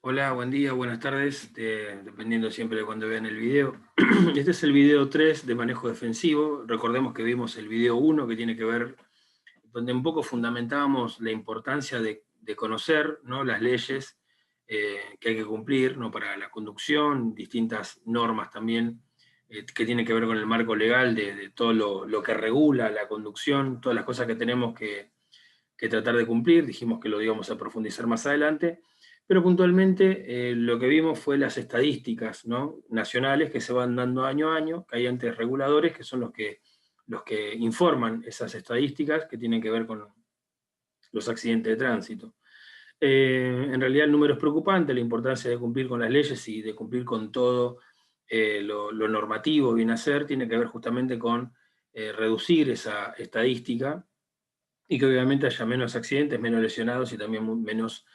Hola, buen día, buenas tardes, dependiendo siempre de cuando vean el video. Este es el video 3 de manejo defensivo. Recordemos que vimos el video 1 que tiene que ver, donde un poco fundamentábamos la importancia de conocer, ¿no?, las leyes que hay que cumplir, ¿no?, para la conducción, distintas normas también que tienen que ver con el marco legal de todo lo que regula la conducción, todas las cosas que tenemos que tratar de cumplir. Dijimos que lo íbamos a profundizar más adelante, pero puntualmente lo que vimos fue las estadísticas, ¿no?, nacionales que se van dando año a año, que hay entes reguladores que son los que informan esas estadísticas que tienen que ver con los accidentes de tránsito. En realidad el número es preocupante, la importancia de cumplir con las leyes y de cumplir con todo lo normativo, bien hacer, tiene que ver justamente con reducir esa estadística y que obviamente haya menos accidentes, menos lesionados y también menos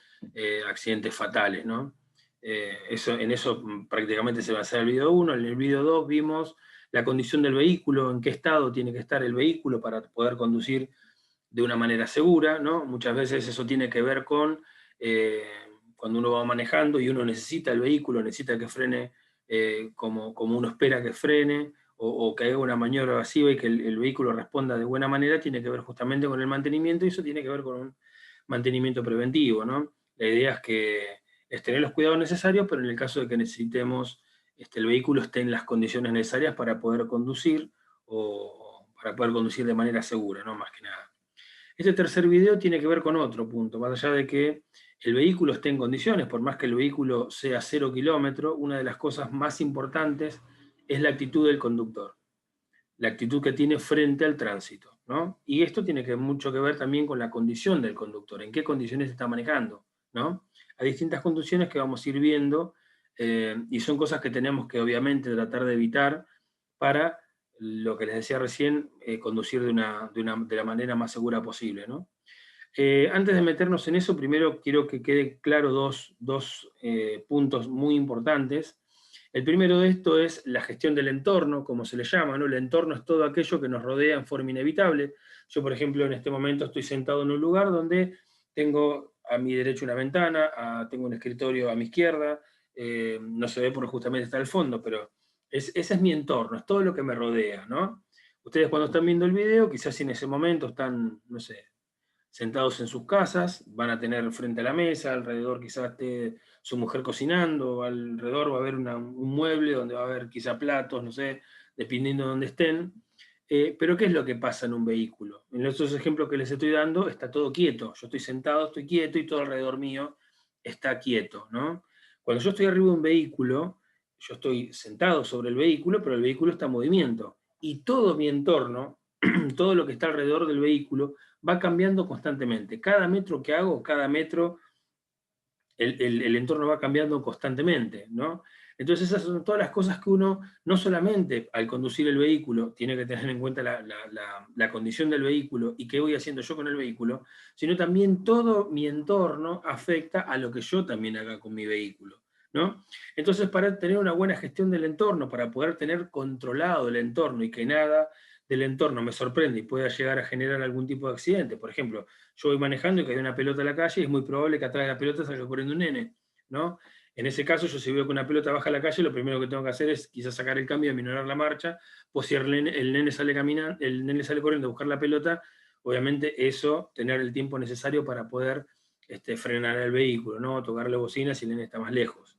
accidentes fatales, ¿no? En eso prácticamente se basa el video 1. En el video 2 vimos la condición del vehículo, en qué estado tiene que estar el vehículo para poder conducir de una manera segura, ¿no? Muchas veces eso tiene que ver con eh, cuando uno va manejando y uno necesita el vehículo, necesita que frene como uno espera que frene, o que haga una maniobra evasiva y que el vehículo responda de buena manera, tiene que ver justamente con el mantenimiento, y eso tiene que ver con un mantenimiento preventivo, ¿no? La idea es tener los cuidados necesarios, pero en el caso de que necesitemos el vehículo esté en las condiciones necesarias para poder conducir, o para poder conducir de manera segura, ¿no?, más que nada. Este tercer video tiene que ver con otro punto, más allá de que el vehículo esté en condiciones, por más que el vehículo sea 0 kilómetro, una de las cosas más importantes es la actitud del conductor, la actitud que tiene frente al tránsito, ¿no? Y esto tiene mucho que ver también con la condición del conductor, en qué condiciones está manejando, ¿no? Hay distintas condiciones que vamos a ir viendo, y son cosas que tenemos que obviamente tratar de evitar para lo que les decía recién, conducir de la manera más segura posible, ¿no? Antes de meternos en eso, primero quiero que quede claro dos puntos muy importantes. El primero de esto es la gestión del entorno, como se le llama, ¿no? El entorno es todo aquello que nos rodea en forma inevitable. Yo, por ejemplo, en este momento estoy sentado en un lugar donde tengo a mi derecha una ventana, tengo un escritorio a mi izquierda, no se ve porque justamente está al fondo, pero ese es mi entorno, es todo lo que me rodea, ¿no? Ustedes cuando están viendo el video, quizás en ese momento están, no sé, sentados en sus casas, van a tener frente a la mesa, alrededor quizás esté su mujer cocinando, alrededor va a haber un mueble donde va a haber quizá platos, no sé, dependiendo de dónde estén. Pero ¿qué es lo que pasa en un vehículo? En estos ejemplos que les estoy dando está todo quieto. Yo estoy sentado, estoy quieto y todo alrededor mío está quieto, ¿no? Cuando yo estoy arriba de un vehículo, yo estoy sentado sobre el vehículo, pero el vehículo está en movimiento. Y todo mi entorno, todo lo que está alrededor del vehículo, va cambiando constantemente. Cada metro que hago, cada metro, el entorno va cambiando constantemente, ¿no? Entonces esas son todas las cosas que uno, no solamente al conducir el vehículo, tiene que tener en cuenta la condición del vehículo y qué voy haciendo yo con el vehículo, sino también todo mi entorno afecta a lo que yo también haga con mi vehículo, ¿no? Entonces, para tener una buena gestión del entorno, para poder tener controlado el entorno y que nada del entorno me sorprende y pueda llegar a generar algún tipo de accidente. Por ejemplo, yo voy manejando y cae una pelota a la calle y es muy probable que atrás de la pelota salga corriendo un nene, ¿no? En ese caso, yo si veo que una pelota baja a la calle, lo primero que tengo que hacer es quizás sacar el cambio, minorar la marcha, pues si el nene sale caminando, el nene sale corriendo a buscar la pelota, obviamente eso, tener el tiempo necesario para poder frenar el vehículo, ¿no? Tocarle bocina si el nene está más lejos.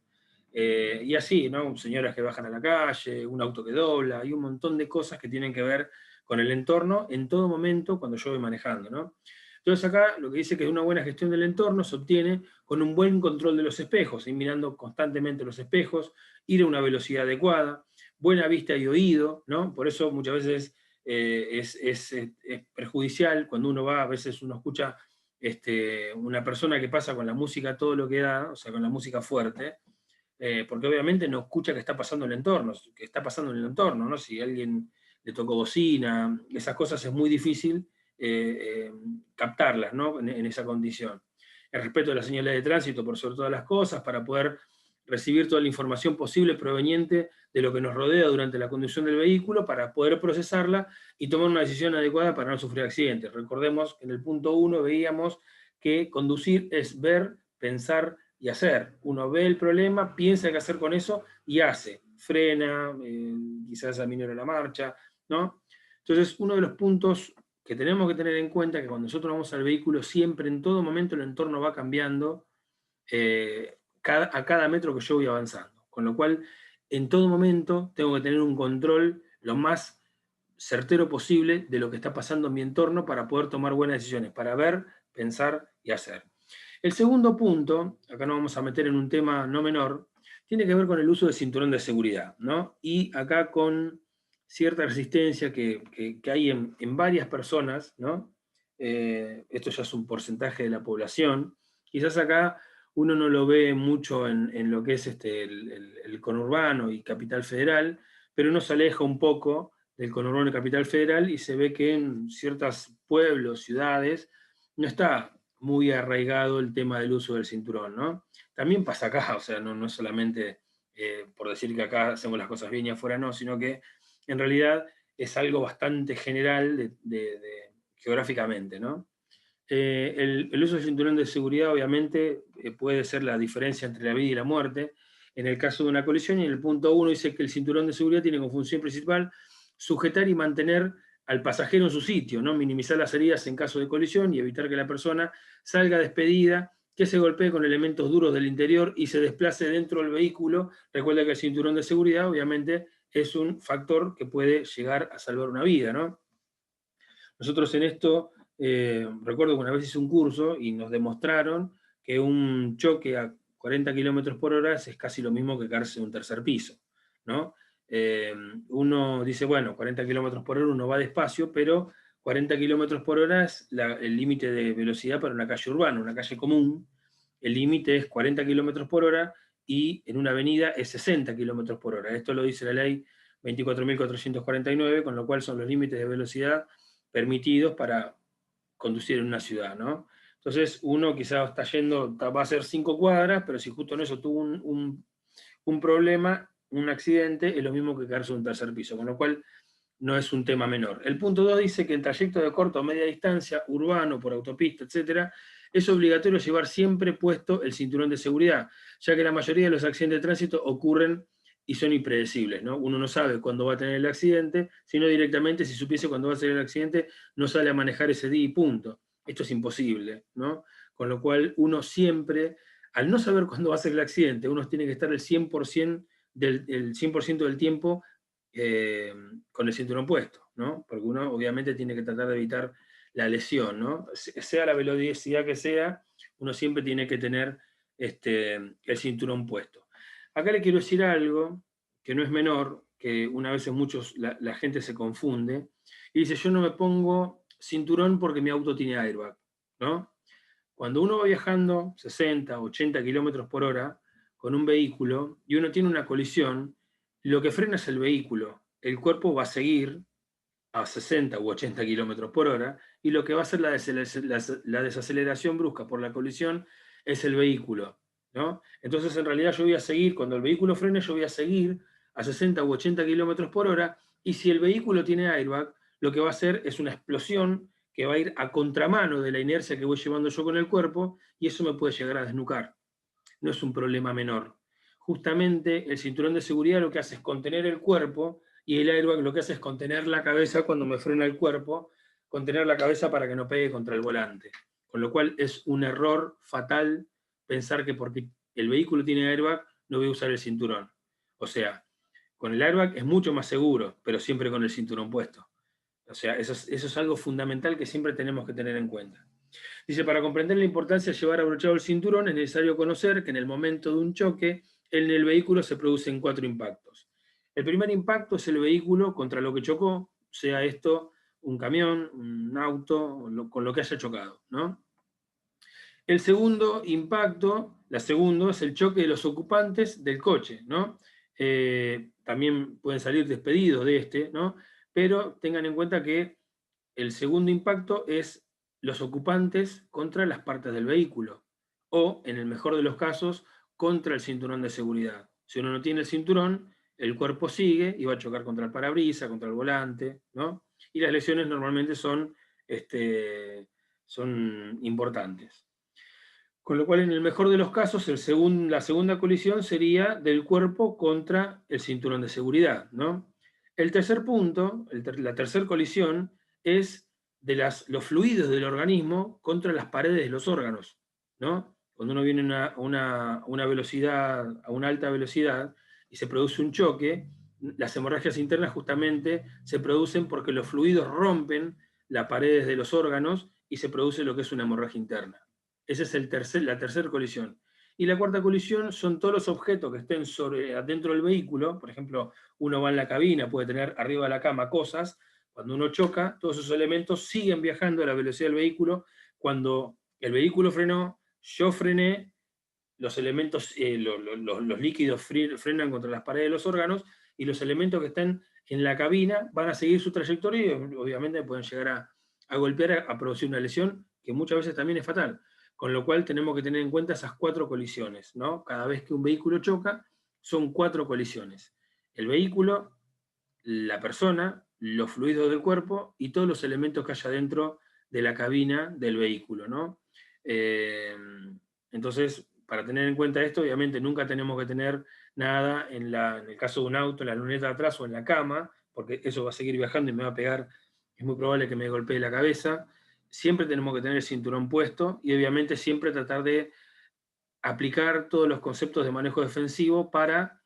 Y así, ¿no? Señoras que bajan a la calle, un auto que dobla, hay un montón de cosas que tienen que ver con el entorno en todo momento cuando yo voy manejando, ¿no? Entonces acá lo que dice que una buena gestión del entorno se obtiene con un buen control de los espejos, ir mirando constantemente los espejos, ir a una velocidad adecuada, buena vista y oído, ¿no? Por eso muchas veces es perjudicial cuando uno va, a veces uno escucha una persona que pasa con la música a todo lo que da, o sea, con la música fuerte, porque obviamente no escucha qué está pasando en el entorno, qué está pasando en el entorno, ¿no? Si alguien le tocó bocina, esas cosas es muy difícil captarlas, ¿no? En esa condición. El respeto de las señales de tránsito por sobre todas las cosas, para poder recibir toda la información posible proveniente de lo que nos rodea durante la conducción del vehículo, para poder procesarla y tomar una decisión adecuada para no sufrir accidentes. Recordemos que en el punto 1 veíamos que conducir es ver, pensar, y hacer. Uno ve el problema, piensa qué hacer con eso y hace. Frena, quizás aminora la marcha, ¿no? Entonces, uno de los puntos que tenemos que tener en cuenta es que cuando nosotros vamos al vehículo, siempre, en todo momento, el entorno va cambiando a cada metro que yo voy avanzando. Con lo cual, en todo momento, tengo que tener un control lo más certero posible de lo que está pasando en mi entorno para poder tomar buenas decisiones, para ver, pensar y hacer. El segundo punto, acá nos vamos a meter en un tema no menor, tiene que ver con el uso del cinturón de seguridad, ¿no? Y acá con cierta resistencia que hay en varias personas, ¿no? Esto ya es un porcentaje de la población. Quizás acá uno no lo ve mucho en lo que es el conurbano y Capital Federal, pero uno se aleja un poco del conurbano y Capital Federal y se ve que en ciertos pueblos, ciudades, no está muy arraigado el tema del uso del cinturón, ¿no? También pasa acá, o sea, no es solamente por decir que acá hacemos las cosas bien y afuera no, sino que en realidad es algo bastante general geográficamente, ¿no? El uso del cinturón de seguridad obviamente puede ser la diferencia entre la vida y la muerte en el caso de una colisión, y en el punto 1 dice que el cinturón de seguridad tiene como función principal sujetar y mantener al pasajero en su sitio, ¿no? Minimizar las heridas en caso de colisión y evitar que la persona salga despedida, que se golpee con elementos duros del interior y se desplace dentro del vehículo. Recuerda que el cinturón de seguridad obviamente es un factor que puede llegar a salvar una vida, ¿no? Nosotros en esto, recuerdo que una vez hice un curso y nos demostraron que un choque a 40 kilómetros por hora es casi lo mismo que caerse de un tercer piso, ¿no? Uno dice, bueno, 40 kilómetros por hora uno va despacio, pero 40 kilómetros por hora es el límite de velocidad para una calle urbana, una calle común. El límite es 40 kilómetros por hora y en una avenida es 60 kilómetros por hora. Esto lo dice la ley 24.449, con lo cual son los límites de velocidad permitidos para conducir en una ciudad, ¿no? Entonces, uno quizás está yendo, va a hacer 5 cuadras, pero si justo en eso tuvo un problema, un accidente, es lo mismo que caerse de un tercer piso, con lo cual no es un tema menor. El punto 2 dice que en trayecto de corta o media distancia, urbano, por autopista, etcétera, es obligatorio llevar siempre puesto el cinturón de seguridad, ya que la mayoría de los accidentes de tránsito ocurren y son impredecibles, ¿no? Uno no sabe cuándo va a tener el accidente, sino directamente, si supiese cuándo va a ser el accidente, no sale a manejar ese día y punto. Esto es imposible, ¿no? Con lo cual, uno siempre, al no saber cuándo va a ser el accidente, uno tiene que estar el 100% el 100% del tiempo con el cinturón puesto, ¿no? Porque uno obviamente tiene que tratar de evitar la lesión, ¿no? Sea la velocidad que sea, uno siempre tiene que tener el cinturón puesto. Acá le quiero decir algo que no es menor, que una vez la gente se confunde, y dice, yo no me pongo cinturón porque mi auto tiene airbag, ¿no? Cuando uno va viajando 60, 80 kilómetros por hora con un vehículo y uno tiene una colisión, lo que frena es el vehículo. El cuerpo va a seguir a 60 u 80 kilómetros por hora y lo que va a hacer la desaceleración brusca por la colisión es el vehículo, ¿no? Entonces, en realidad, yo voy a seguir, cuando el vehículo frene, yo voy a seguir a 60 u 80 kilómetros por hora, y si el vehículo tiene airbag, lo que va a hacer es una explosión que va a ir a contramano de la inercia que voy llevando yo con el cuerpo, y eso me puede llegar a desnucar. No es un problema menor. Justamente el cinturón de seguridad lo que hace es contener el cuerpo, y el airbag lo que hace es contener la cabeza cuando me frena el cuerpo, contener la cabeza para que no pegue contra el volante. Con lo cual es un error fatal pensar que porque el vehículo tiene airbag no voy a usar el cinturón. O sea, con el airbag es mucho más seguro, pero siempre con el cinturón puesto. O sea, eso es algo fundamental que siempre tenemos que tener en cuenta. Dice, para comprender la importancia de llevar abrochado el cinturón es necesario conocer que en el momento de un choque en el vehículo se producen 4 impactos. El primer impacto es el vehículo contra lo que chocó, sea esto un camión, un auto, con lo que haya chocado, ¿no? El segundo impacto, la segunda, es el choque de los ocupantes del coche, ¿no? También pueden salir despedidos de ¿no? Pero tengan en cuenta que el segundo impacto es los ocupantes contra las partes del vehículo, o, en el mejor de los casos, contra el cinturón de seguridad. Si uno no tiene el cinturón, el cuerpo sigue y va a chocar contra el parabrisas, contra el volante, ¿no? Y las lesiones normalmente son importantes. Con lo cual, en el mejor de los casos, la segunda colisión sería del cuerpo contra el cinturón de seguridad, ¿no? El tercer punto, la tercera colisión, es de los fluidos del organismo contra las paredes de los órganos, ¿no? Cuando uno viene a una velocidad, a una alta velocidad, y se produce un choque, las hemorragias internas justamente se producen porque los fluidos rompen las paredes de los órganos y se produce lo que es una hemorragia interna. Esa es la tercera colisión. Y la cuarta colisión son todos los objetos que estén adentro del vehículo. Por ejemplo, uno va en la cabina, puede tener arriba de la cama cosas. Cuando uno choca, todos esos elementos siguen viajando a la velocidad del vehículo. Cuando el vehículo frenó, yo frené, los elementos, los líquidos frenan contra las paredes de los órganos, y los elementos que están en la cabina van a seguir su trayectoria y obviamente pueden llegar a golpear, a producir una lesión que muchas veces también es fatal. Con lo cual tenemos que tener en cuenta esas 4 colisiones, ¿no? Cada vez que un vehículo choca, son 4 colisiones. El vehículo, la persona, los fluidos del cuerpo y todos los elementos que haya dentro de la cabina del vehículo, ¿no? Entonces, para tener en cuenta esto, obviamente nunca tenemos que tener nada en el caso de un auto, en la luneta de atrás o en la cama, porque eso va a seguir viajando y me va a pegar, es muy probable que me golpee la cabeza. Siempre tenemos que tener el cinturón puesto y obviamente siempre tratar de aplicar todos los conceptos de manejo defensivo para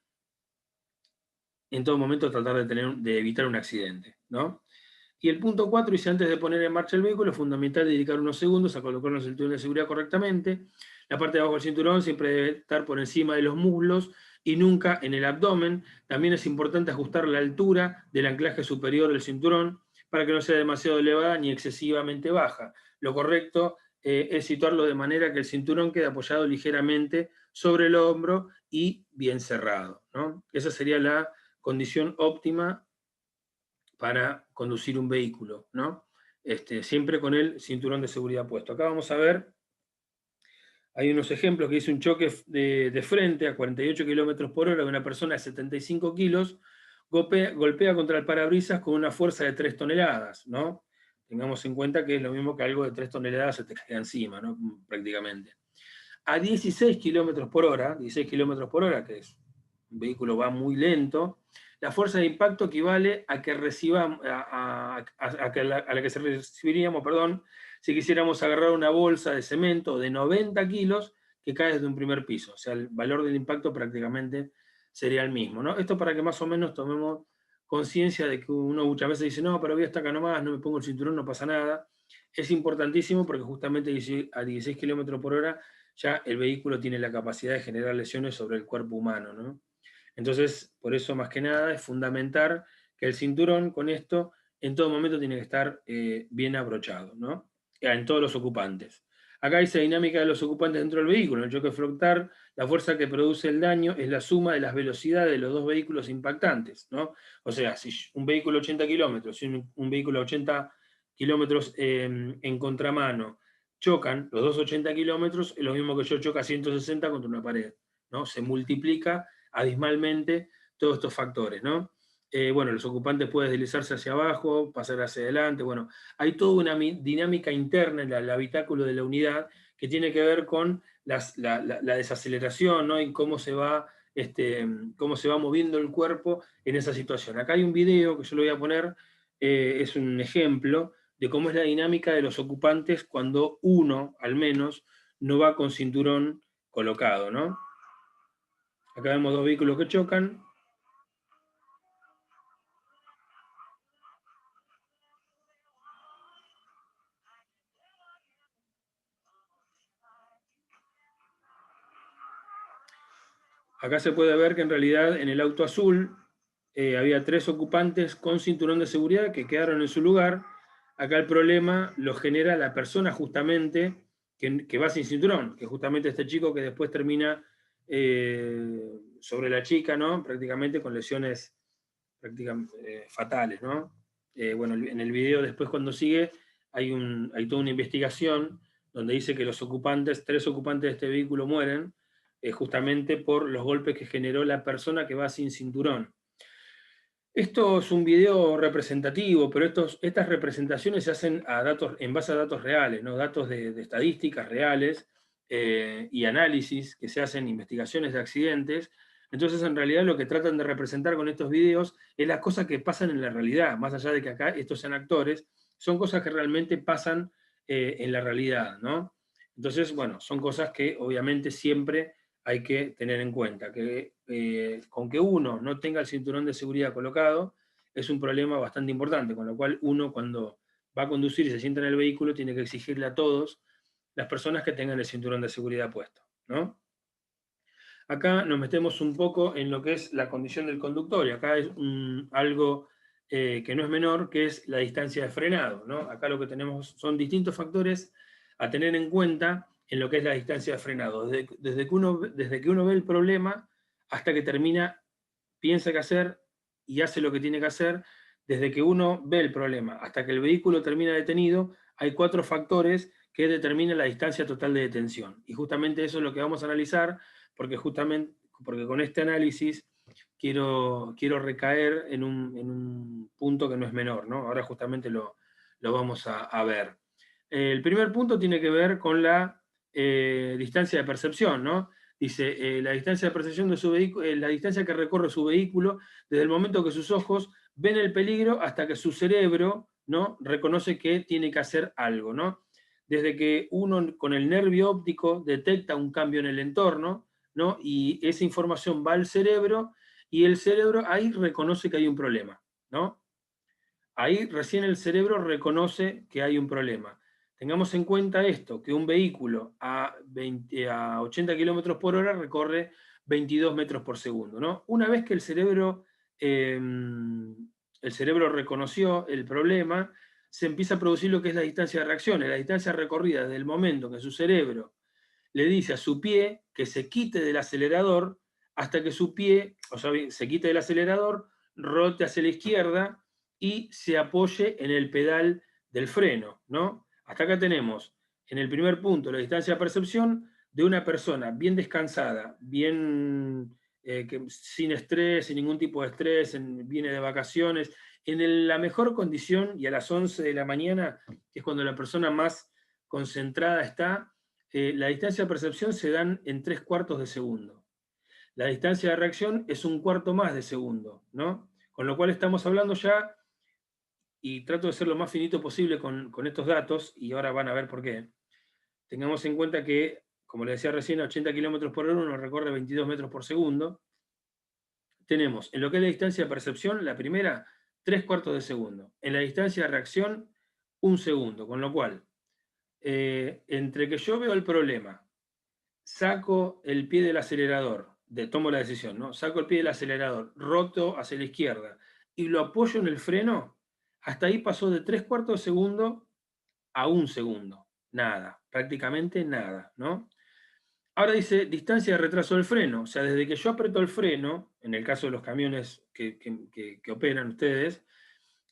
en todo momento tratar de evitar un accidente, ¿no? Y el punto 4 dice: antes de poner en marcha el vehículo, es fundamental dedicar unos segundos a colocarnos el cinturón de seguridad correctamente. La parte de abajo del cinturón siempre debe estar por encima de los muslos y nunca en el abdomen. También es importante ajustar la altura del anclaje superior del cinturón para que no sea demasiado elevada ni excesivamente baja. Lo correcto es situarlo de manera que el cinturón quede apoyado ligeramente sobre el hombro y bien cerrado, ¿no? Esa sería la condición óptima para conducir un vehículo, ¿no? Siempre con el cinturón de seguridad puesto. Acá vamos a ver, hay unos ejemplos que dice un choque de frente a 48 km por hora de una persona de 75 kilos, golpea contra el parabrisas con una fuerza de 3 toneladas, ¿no? Tengamos en cuenta que es lo mismo que algo de 3 toneladas se te cae encima, ¿no? Prácticamente. A 16 km por hora, 16 km por hora, que es un vehículo va muy lento, la fuerza de impacto equivale a que recibamos, a la que recibiríamos, perdón, si quisiéramos agarrar una bolsa de cemento de 90 kilos que cae desde un primer piso. O sea, el valor del impacto prácticamente sería el mismo, ¿no? Esto para que más o menos tomemos conciencia de que uno muchas veces dice: no, pero voy hasta acá nomás, no me pongo el cinturón, no pasa nada. Es importantísimo porque justamente a 16 km por hora ya el vehículo tiene la capacidad de generar lesiones sobre el cuerpo humano, ¿no? Entonces, por eso más que nada es fundamental que el cinturón con esto en todo momento tiene que estar bien abrochado, ¿no? En todos los ocupantes. Acá dice dinámica de los ocupantes dentro del vehículo. En el choque frontal, la fuerza que produce el daño es la suma de las velocidades de los dos vehículos impactantes, ¿no? O sea, si un vehículo a 80 kilómetros y un vehículo a 80 kilómetros en contramano chocan los dos 80 kilómetros, es lo mismo que yo choca a 160 contra una pared, ¿no? Se multiplica abismalmente todos estos factores, ¿no? Bueno, los ocupantes pueden deslizarse hacia abajo, pasar hacia adelante, bueno, hay toda una dinámica interna en el habitáculo de la unidad que tiene que ver con la desaceleración, ¿no? Y cómo se va moviendo el cuerpo en esa situación. Acá hay un video que yo lo voy a poner, es un ejemplo de cómo es la dinámica de los ocupantes cuando uno, al menos, no va con cinturón colocado, ¿no? Acá vemos dos vehículos que chocan. Acá se puede ver que en realidad en el auto azul había 3 ocupantes con cinturón de seguridad que quedaron en su lugar. Acá el problema lo genera la persona justamente que va sin cinturón, que justamente este chico que después termina sobre la chica, ¿no? Prácticamente con lesiones prácticamente fatales, ¿no? Bueno, en el video después cuando sigue hay toda una investigación donde dice que los ocupantes, 3 ocupantes de este vehículo mueren justamente por los golpes que generó la persona que va sin cinturón. Esto es un video representativo, pero estas representaciones se hacen en base a datos reales, ¿no? Datos de estadísticas reales, y análisis que se hacen, investigaciones de accidentes. Entonces, en realidad, lo que tratan de representar con estos videos es las cosas que pasan en la realidad, más allá de que acá estos sean actores, son cosas que realmente pasan en la realidad, ¿no? Entonces, bueno, son cosas que obviamente siempre hay que tener en cuenta, que con que uno no tenga el cinturón de seguridad colocado es un problema bastante importante, con lo cual uno cuando va a conducir y se sienta en el vehículo tiene que exigirle a todas las personas que tengan el cinturón de seguridad puesto, ¿no? Acá nos metemos un poco en lo que es la condición del conductor, y acá es algo que no es menor, que es la distancia de frenado, ¿no? Acá lo que tenemos son distintos factores a tener en cuenta en lo que es la distancia de frenado. Desde que uno ve el problema hasta que termina, piensa qué hacer y hace lo que tiene que hacer, desde que uno ve el problema hasta que el vehículo termina detenido, hay 4 factores que determinan la distancia total de detención. Y justamente eso es lo que vamos a analizar, porque con este análisis quiero recaer en un punto que no es menor, ¿no? Ahora justamente lo vamos a ver. El primer punto tiene que ver con la distancia de percepción, ¿no? Dice, la distancia de percepción de su vehículo, la distancia que recorre su vehículo desde el momento que sus ojos ven el peligro hasta que su cerebro, ¿no?, reconoce que tiene que hacer algo, ¿no? Desde que uno con el nervio óptico detecta un cambio en el entorno, ¿no?, y esa información va al cerebro, y el cerebro ahí reconoce que hay un problema, ¿no? Ahí recién el cerebro reconoce que hay un problema. Tengamos en cuenta esto, que un vehículo a 80 kilómetros por hora recorre 22 metros por segundo, ¿no? Una vez que el cerebro reconoció el problema, se empieza a producir lo que es la distancia de reacción, la distancia recorrida desde el momento que su cerebro le dice a su pie que se quite del acelerador hasta que su pie, o sea, se quite del acelerador, rote hacia la izquierda y se apoye en el pedal del freno, ¿no? Hasta acá tenemos, en el primer punto, la distancia de percepción de una persona bien descansada, bien sin estrés, sin ningún tipo de estrés, viene de vacaciones, en la mejor condición y a las 11 de la mañana, que es cuando la persona más concentrada está, la distancia de percepción se dan en 3/4 de segundo. La distancia de reacción es 1/4 más de segundo, ¿no? Con lo cual estamos hablando ya, y trato de ser lo más finito posible con estos datos, y ahora van a ver por qué. Tengamos en cuenta que, como les decía recién, a 80 kilómetros por hora uno recorre 22 metros por segundo. Tenemos, en lo que es la distancia de percepción, la primera, 3/4 de segundo. En la distancia de reacción, 1 segundo. Con lo cual, entre que yo veo el problema, saco el pie del acelerador, tomo la decisión, ¿no? Saco el pie del acelerador, roto hacia la izquierda y lo apoyo en el freno, hasta ahí pasó de 3/4 de segundo a 1 segundo. Nada, prácticamente nada, ¿no? Ahora dice distancia de retraso del freno, o sea, desde que yo aprieto el freno, en el caso de los camiones que operan ustedes,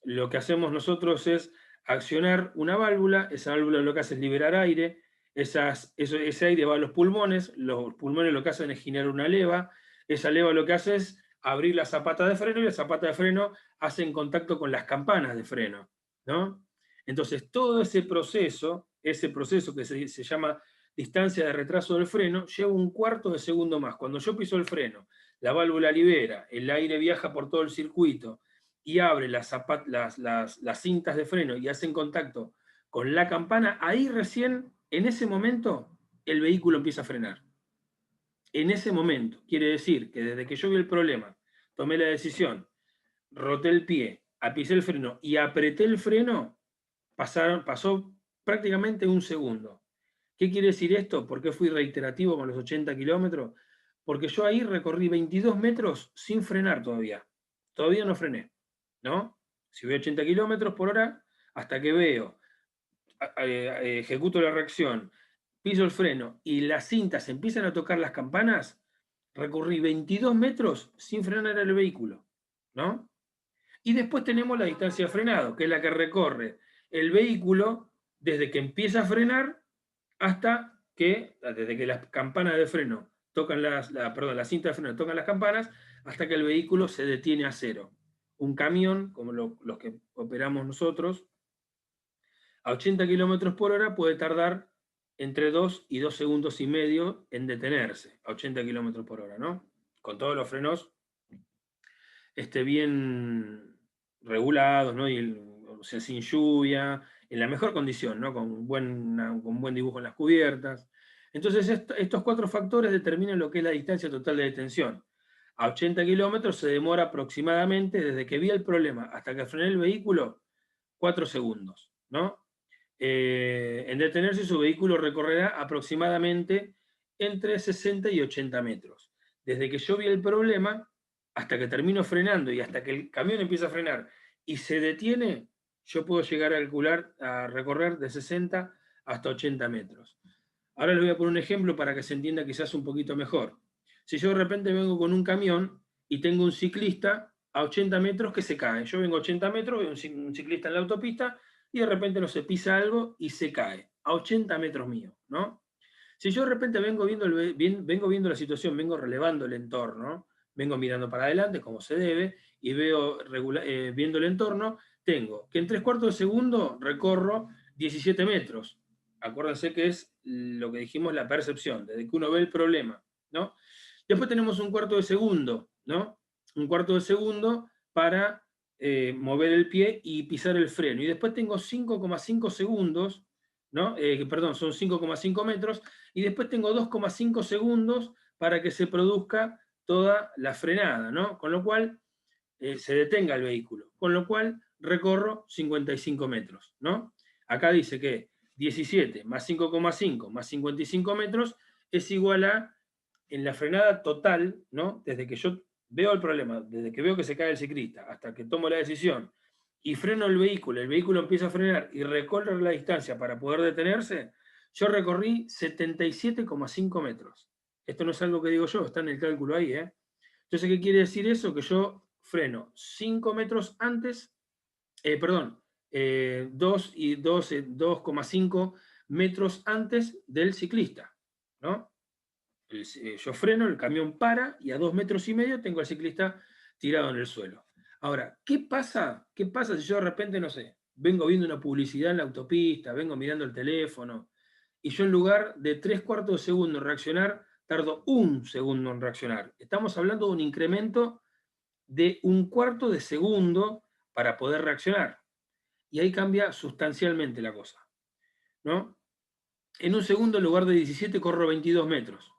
lo que hacemos nosotros es accionar una válvula, esa válvula lo que hace es liberar aire, ese aire va a los pulmones lo que hacen es generar una leva, esa leva lo que hace es abrir la zapata de freno, y la zapata de freno hace en contacto con las campanas de freno, ¿no? Entonces, todo ese proceso que se llama distancia de retraso del freno, lleva 1/4 de segundo más. Cuando yo piso el freno, la válvula libera, el aire viaja por todo el circuito, y abre las cintas de freno y hace en contacto con la campana, ahí recién, en ese momento, el vehículo empieza a frenar. En ese momento, quiere decir que desde que yo vi el problema, tomé la decisión, roté el pie, apisé el freno y apreté el freno, pasó prácticamente 1 segundo. ¿Qué quiere decir esto? ¿Por qué fui reiterativo con los 80 kilómetros? Porque yo ahí recorrí 22 metros sin frenar todavía. Todavía no frené, ¿no? Si voy a 80 kilómetros por hora, hasta que veo, ejecuto la reacción, piso el freno y las cintas empiezan a tocar las campanas, recorrí 22 metros sin frenar el vehículo, ¿no? Y después tenemos la distancia de frenado, que es la que recorre el vehículo desde que empieza a frenar hasta que, desde que las campanas de freno tocan las cintas de freno tocan las campanas, hasta que el vehículo se detiene a cero. Un camión, como los que operamos nosotros, a 80 kilómetros por hora puede tardar entre 2 y 2 segundos y medio en detenerse a 80 kilómetros por hora, ¿no? Con todos los frenos bien regulados, ¿no? O sea, sin lluvia, en la mejor condición, ¿no? Con buen dibujo en las cubiertas. Entonces, estos 4 factores determinan lo que es la distancia total de detención. A 80 kilómetros se demora aproximadamente, desde que vi el problema hasta que frené el vehículo, 4 segundos, ¿no? En detenerse, su vehículo recorrerá aproximadamente entre 60 y 80 metros. Desde que yo vi el problema hasta que termino frenando y hasta que el camión empieza a frenar y se detiene, yo puedo llegar a calcular, a recorrer de 60 hasta 80 metros. Ahora les voy a poner un ejemplo para que se entienda quizás un poquito mejor. Si yo de repente vengo con un camión y tengo un ciclista a 80 metros que se cae, yo vengo a 80 metros, veo un ciclista en la autopista y de repente no se pisa algo y se cae, a 80 metros mío, ¿no? Si yo de repente vengo viendo la situación, vengo relevando el entorno, vengo mirando para adelante como se debe y veo viendo el entorno, tengo que en 3/4 de segundo recorro 17 metros. Acuérdense que es lo que dijimos, la percepción, desde que uno ve el problema, ¿no? Después tenemos un cuarto de segundo, ¿no? Un cuarto de segundo para mover el pie y pisar el freno. Y después tengo 5,5 segundos, ¿no? Perdón, son 5,5 metros, y después tengo 2,5 segundos para que se produzca toda la frenada, ¿no? Con lo cual se detenga el vehículo, con lo cual recorro 55 metros, ¿no? Acá dice que 17 más 5,5 más 55 metros es igual a, en la frenada total, ¿no? Desde que yo veo el problema, desde que veo que se cae el ciclista, hasta que tomo la decisión y freno el vehículo empieza a frenar y recorre la distancia para poder detenerse, yo recorrí 77,5 metros. Esto no es algo que digo yo, está en el cálculo ahí, ¿eh? Entonces, ¿qué quiere decir eso? Que yo freno 5 metros antes, perdón, 2,5 metros antes del ciclista, ¿no? Yo freno, el camión para y a 2,5 metros tengo al ciclista tirado en el suelo. Ahora, ¿qué pasa? ¿Qué pasa si yo de repente, no sé, vengo viendo una publicidad en la autopista, vengo mirando el teléfono, y yo en lugar de 3/4 de segundo en reaccionar, tardo 1 segundo en reaccionar? Estamos hablando de un incremento de 1/4 de segundo para poder reaccionar. Y ahí cambia sustancialmente la cosa, ¿no? En un segundo, en lugar de 17, corro 22 metros.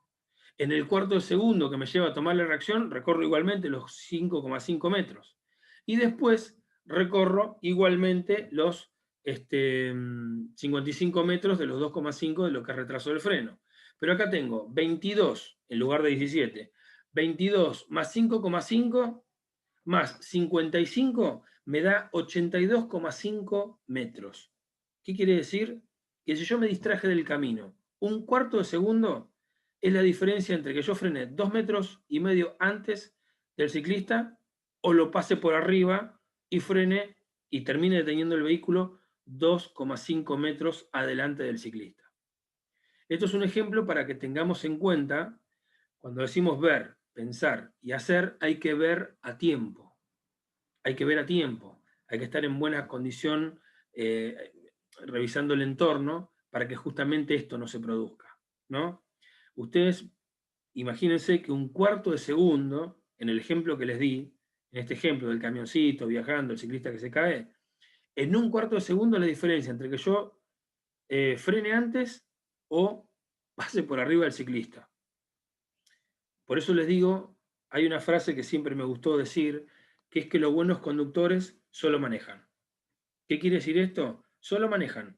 En el cuarto de segundo que me lleva a tomar la reacción, recorro igualmente los 5,5 metros. Y después recorro igualmente los 55 metros de los 2,5 de lo que retrasó el freno. Pero acá tengo 22 en lugar de 17. 22 más 5,5 más 55 me da 82,5 metros. ¿Qué quiere decir? Que si yo me distraje del camino 1/4 de segundo, es la diferencia entre que yo frené 2,5 metros antes del ciclista o lo pase por arriba y frene y termine deteniendo el vehículo 2,5 metros adelante del ciclista. Esto es un ejemplo para que tengamos en cuenta, cuando decimos ver, pensar y hacer, hay que ver a tiempo. Hay que ver a tiempo. Hay que estar en buena condición revisando el entorno para que justamente esto no se produzca, ¿no? Ustedes imagínense que 1/4 de segundo, en el ejemplo que les di, en este ejemplo del camioncito viajando, el ciclista que se cae, en 1/4 de segundo la diferencia entre que yo frene antes o pase por arriba del ciclista. Por eso les digo, hay una frase que siempre me gustó decir, que es que los buenos conductores solo manejan. ¿Qué quiere decir esto? Solo manejan.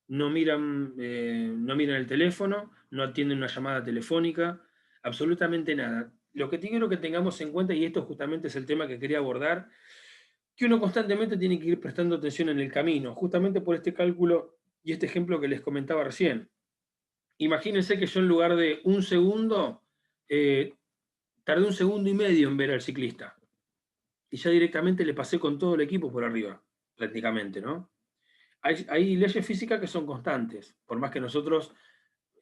No miran el teléfono, no atienden una llamada telefónica, absolutamente nada. Lo que quiero que tengamos en cuenta, y esto justamente es el tema que quería abordar, que uno constantemente tiene que ir prestando atención en el camino, justamente por este cálculo y este ejemplo que les comentaba recién. Imagínense que yo en lugar de 1 segundo, tardé 1,5 segundos en ver al ciclista. Y ya directamente le pasé con todo el equipo por arriba, prácticamente, ¿no? Hay leyes físicas que son constantes, por más que nosotros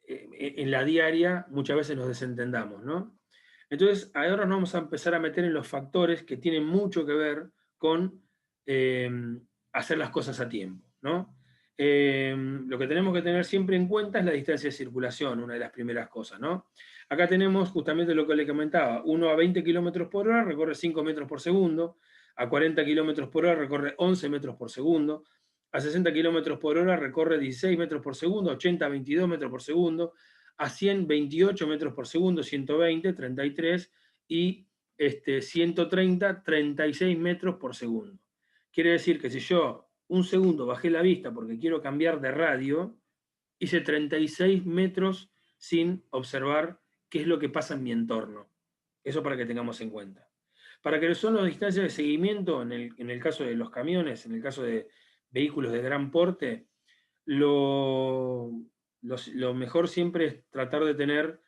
en la diaria muchas veces nos desentendamos, ¿no? Entonces, ahora nos vamos a empezar a meter en los factores que tienen mucho que ver con hacer las cosas a tiempo, ¿no? lo que tenemos que tener siempre en cuenta es la distancia de circulación, una de las primeras cosas, ¿no? Acá tenemos justamente lo que le comentaba, uno a 20 km por hora recorre 5 metros por segundo, a 40 km por hora recorre 11 metros por segundo, a 60 km por hora recorre 16 metros por segundo, 80, 22 metros por segundo, a 100, 28 metros por segundo, 120, 33, y 130, 36 metros por segundo. Quiere decir que si yo un segundo bajé la vista porque quiero cambiar de radio, hice 36 metros sin observar qué es lo que pasa en mi entorno. Eso para que tengamos en cuenta. Para que son las distancias de seguimiento, en el caso de los camiones, en el caso de vehículos de gran porte, lo mejor siempre es tratar de tener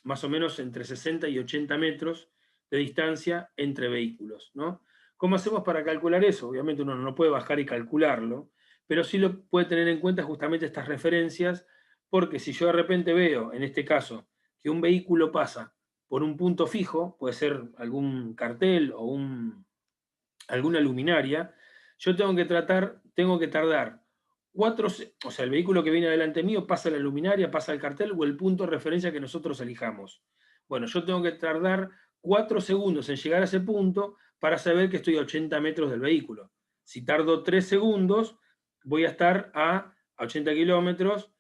más o menos entre 60 y 80 metros de distancia entre vehículos, ¿no? ¿Cómo hacemos para calcular eso? Obviamente uno no puede bajar y calcularlo, pero sí lo puede tener en cuenta justamente estas referencias, porque si yo de repente veo, en este caso, que un vehículo pasa por un punto fijo, puede ser algún cartel o alguna luminaria, yo tengo que tardar o sea, el vehículo que viene delante mío pasa la luminaria, pasa el cartel o el punto de referencia que nosotros elijamos. Bueno, yo tengo que tardar 4 segundos en llegar a ese punto para saber que estoy a 80 metros del vehículo. Si tardo 3 segundos, voy a estar a 80 kilómetros.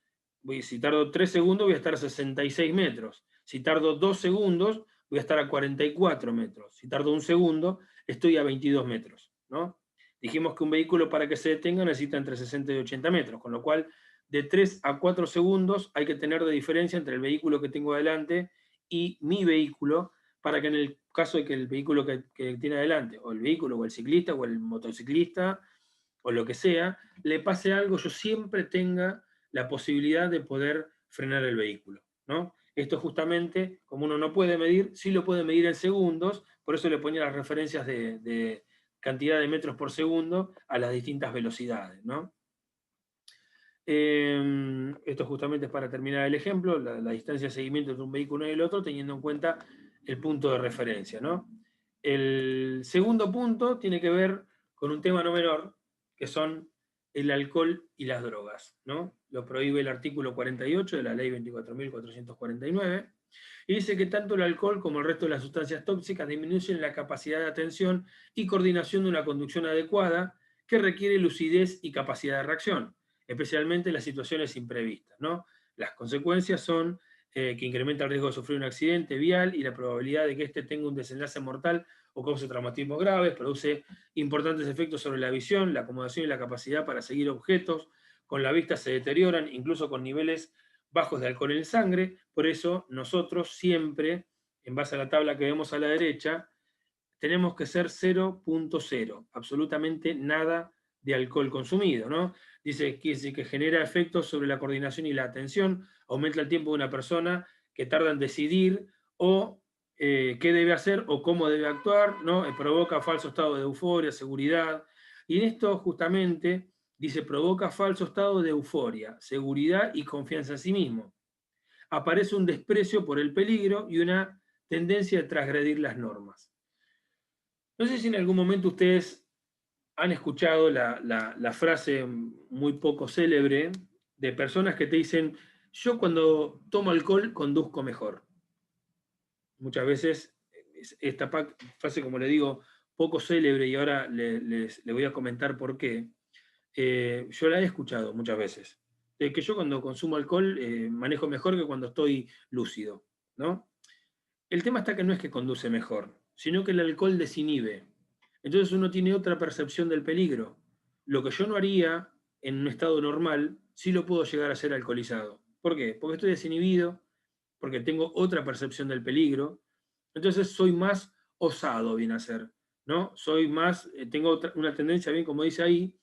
Si tardo 3 segundos, voy a estar a 66 metros. Si tardo 2 segundos, voy a estar a 44 metros. Si tardo 1 segundo, estoy a 22 metros, ¿no? Dijimos que un vehículo para que se detenga necesita entre 60 y 80 metros, con lo cual de 3 a 4 segundos hay que tener de diferencia entre el vehículo que tengo adelante y mi vehículo, para que en el caso de que el vehículo que tiene adelante, o el vehículo, o el ciclista, o el motociclista, o lo que sea, le pase algo, yo siempre tenga la posibilidad de poder frenar el vehículo, ¿no? Esto justamente, como uno no puede medir, sí lo puede medir en segundos, por eso le ponía las referencias de cantidad de metros por segundo a las distintas velocidades, ¿no? Esto justamente es para terminar el ejemplo, la distancia de seguimiento entre un vehículo y el otro, teniendo en cuenta el punto de referencia, ¿no? El segundo punto tiene que ver con un tema no menor, que son el alcohol y las drogas, ¿no? Lo prohíbe el artículo 48 de la ley 24.449, y dice que tanto el alcohol como el resto de las sustancias tóxicas disminuyen la capacidad de atención y coordinación de una conducción adecuada que requiere lucidez y capacidad de reacción, especialmente en las situaciones imprevistas, ¿no? Las consecuencias son que incrementa el riesgo de sufrir un accidente vial y la probabilidad de que éste tenga un desenlace mortal o cause traumatismos graves, produce importantes efectos sobre la visión, la acomodación y la capacidad para seguir objetos, con la vista se deterioran, incluso con niveles bajos de alcohol en sangre. Por eso nosotros siempre, en base a la tabla que vemos a la derecha, tenemos que ser 0.0, absolutamente nada de alcohol consumido, ¿no? Dice que genera efectos sobre la coordinación y la atención, aumenta el tiempo de una persona que tarda en decidir o qué debe hacer o cómo debe actuar, ¿no? Provoca falso estado de euforia, seguridad, y en esto justamente dice provoca falso estado de euforia, seguridad y confianza en sí mismo. Aparece un desprecio por el peligro y una tendencia a transgredir las normas. No sé si en algún momento ustedes han escuchado la frase muy poco célebre de personas que te dicen, yo cuando tomo alcohol conduzco mejor. Muchas veces esta frase, como le digo, poco célebre, y ahora le voy a comentar por qué, yo la he escuchado muchas veces. De que yo cuando consumo alcohol manejo mejor que cuando estoy lúcido, ¿no? El tema está que no es que conduce mejor, sino que el alcohol desinhibe. Entonces uno tiene otra percepción del peligro. Lo que yo no haría en un estado normal, sí lo puedo llegar a hacer alcoholizado. ¿Por qué? Porque estoy desinhibido, porque tengo otra percepción del peligro. Entonces soy más osado, bien hacer, ¿no? Soy más, tengo una tendencia, bien como dice ahí,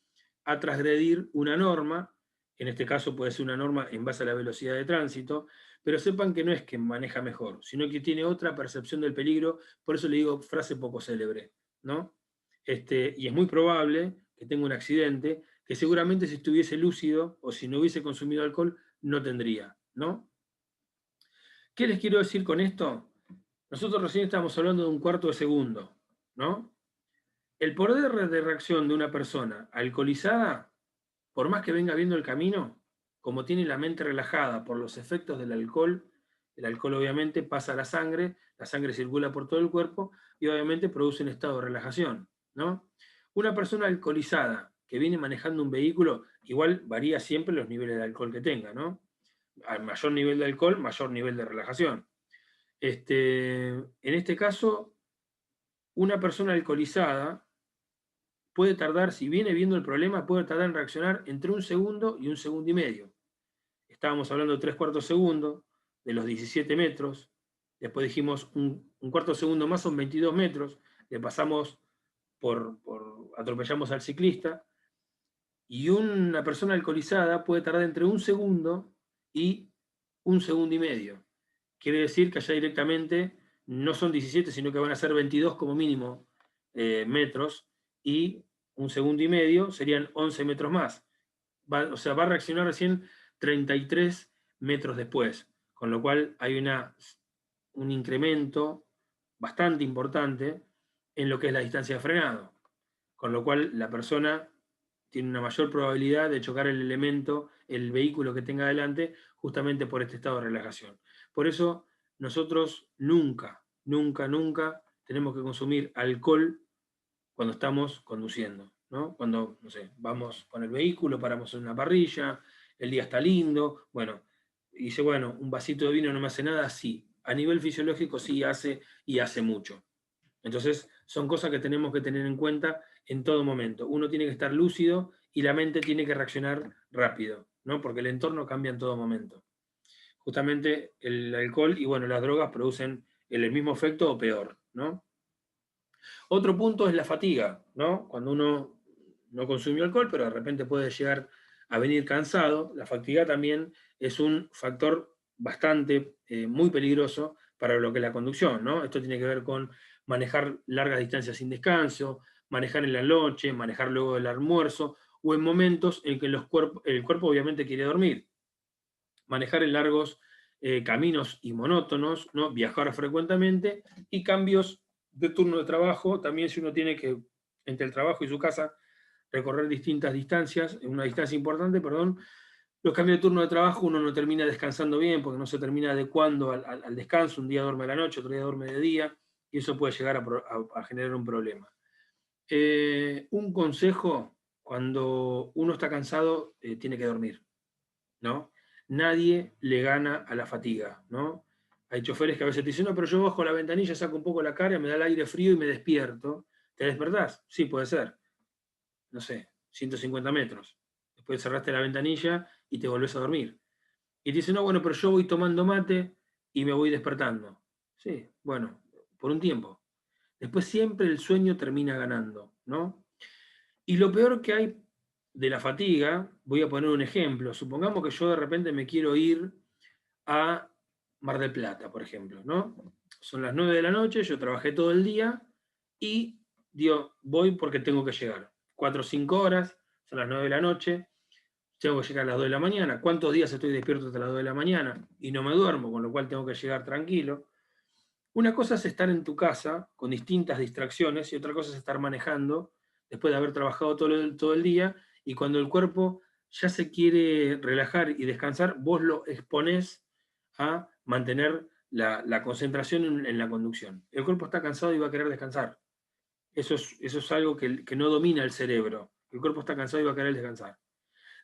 a transgredir una norma. En este caso puede ser una norma en base a la velocidad de tránsito, pero sepan que no es que maneja mejor, sino que tiene otra percepción del peligro. Por eso le digo frase poco célebre, ¿no? Y es muy probable que tenga un accidente que seguramente si estuviese lúcido o si no hubiese consumido alcohol no tendría, ¿no? ¿Qué les quiero decir con esto? Nosotros recién estamos hablando de un cuarto de segundo, ¿no? El poder de reacción de una persona alcoholizada, por más que venga viendo el camino, como tiene la mente relajada por los efectos del alcohol, el alcohol obviamente pasa a la sangre circula por todo el cuerpo y obviamente produce un estado de relajación, ¿no? Una persona alcoholizada que viene manejando un vehículo, igual varía siempre los niveles de alcohol que tenga, ¿no? Al mayor nivel de alcohol, mayor nivel de relajación. En este caso, una persona alcoholizada puede tardar, si viene viendo el problema, puede tardar en reaccionar entre 1 segundo y 1 segundo y medio. Estábamos hablando de 3/4 segundo, de los 17 metros, después dijimos un cuarto segundo más son 22 metros, le pasamos atropellamos al ciclista, y una persona alcoholizada puede tardar entre 1 segundo y 1 segundo y medio. Quiere decir que allá directamente no son 17, sino que van a ser 22 como mínimo metros, y 1 segundo y medio serían 11 metros más. O sea, va a reaccionar recién 33 metros después, con lo cual hay un incremento bastante importante en lo que es la distancia de frenado, con lo cual la persona tiene una mayor probabilidad de chocar el elemento, el vehículo que tenga adelante, justamente por este estado de relajación. Por eso nosotros nunca, nunca, nunca tenemos que consumir alcohol cuando estamos conduciendo, ¿no? Cuando, no sé, vamos con el vehículo, paramos en una parrilla, el día está lindo, bueno, y dice, bueno, un vasito de vino no me hace nada, sí. A nivel fisiológico sí hace, y hace mucho. Entonces, son cosas que tenemos que tener en cuenta en todo momento. Uno tiene que estar lúcido y la mente tiene que reaccionar rápido, ¿no? Porque el entorno cambia en todo momento. Justamente el alcohol y, bueno, las drogas producen el mismo efecto o peor, ¿no? Otro punto es la fatiga, ¿no? Cuando uno no consumió alcohol, pero de repente puede llegar a venir cansado, la fatiga también es un factor bastante, muy peligroso para lo que es la conducción, ¿no? Esto tiene que ver con manejar largas distancias sin descanso, manejar en la noche, manejar luego del almuerzo, o en momentos en que el cuerpo obviamente quiere dormir. Manejar en largos caminos y monótonos, ¿no? Viajar frecuentemente y cambios de turno de trabajo, también si uno tiene que, entre el trabajo y su casa, recorrer distintas distancias, una distancia importante, perdón, los cambios de turno de trabajo uno no termina descansando bien porque no se termina adecuando al descanso, un día duerme a la noche, otro día duerme de día, y eso puede llegar a generar un problema. Un consejo, cuando uno está cansado, tiene que dormir, ¿no? Nadie le gana a la fatiga, ¿no? Hay choferes que a veces te dicen, no, pero yo bajo la ventanilla, saco un poco la cara, me da el aire frío y me despierto. ¿Te despertás? Sí, puede ser. No sé, 150 metros. Después cerraste la ventanilla y te volvés a dormir. Y te dicen, no, bueno, pero yo voy tomando mate y me voy despertando. Sí, bueno, por un tiempo. Después siempre el sueño termina ganando, ¿no? Y lo peor que hay de la fatiga, voy a poner un ejemplo. Supongamos que yo de repente me quiero ir a Mar del Plata, por ejemplo, ¿no? Son las 9 de la noche, yo trabajé todo el día y digo, voy porque tengo que llegar. 4 o 5 horas, son las 9 de la noche, tengo que llegar a las 2 de la mañana. ¿Cuántos días estoy despierto hasta las 2 de la mañana? Y no me duermo, con lo cual tengo que llegar tranquilo. Una cosa es estar en tu casa con distintas distracciones y otra cosa es estar manejando después de haber trabajado todo el día, y cuando el cuerpo ya se quiere relajar y descansar, vos lo exponés a mantener la concentración en la conducción. El cuerpo está cansado y va a querer descansar. Eso es algo que no domina el cerebro. El cuerpo está cansado y va a querer descansar.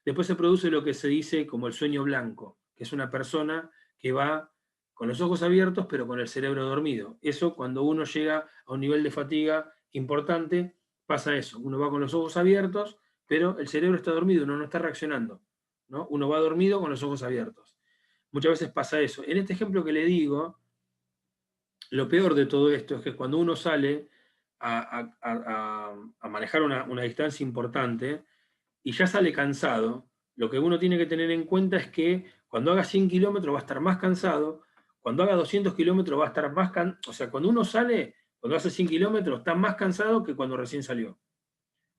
Después se produce lo que se dice como el sueño blanco, que es una persona que va con los ojos abiertos pero con el cerebro dormido. Eso, cuando uno llega a un nivel de fatiga importante, pasa eso. Uno va con los ojos abiertos, pero el cerebro está dormido, uno no está reaccionando, ¿no? Uno va dormido con los ojos abiertos. Muchas veces pasa eso. En este ejemplo que le digo, lo peor de todo esto es que cuando uno sale a manejar una distancia importante, y ya sale cansado, lo que uno tiene que tener en cuenta es que cuando haga 100 kilómetros va a estar más cansado, cuando haga 200 kilómetros va a estar más cansado, o sea, cuando uno sale, cuando hace 100 kilómetros está más cansado que cuando recién salió,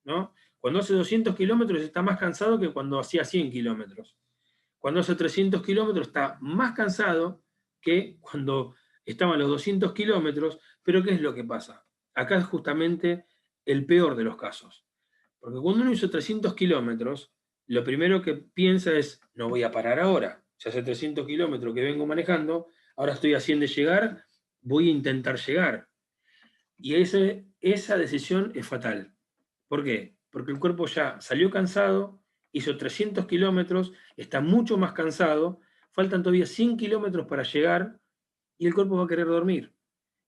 ¿no? Cuando hace 200 kilómetros está más cansado que cuando hacía 100 kilómetros. Cuando hace 300 kilómetros está más cansado que cuando estaban los 200 kilómetros, pero ¿qué es lo que pasa? Acá justamente el peor de los casos. Porque cuando uno hizo 300 kilómetros, lo primero que piensa es, no voy a parar ahora. Ya hace 300 kilómetros que vengo manejando, ahora estoy haciendo llegar, voy a intentar llegar. Y esa decisión es fatal. ¿Por qué? Porque el cuerpo ya salió cansado, hizo 300 kilómetros, está mucho más cansado, faltan todavía 100 kilómetros para llegar y el cuerpo va a querer dormir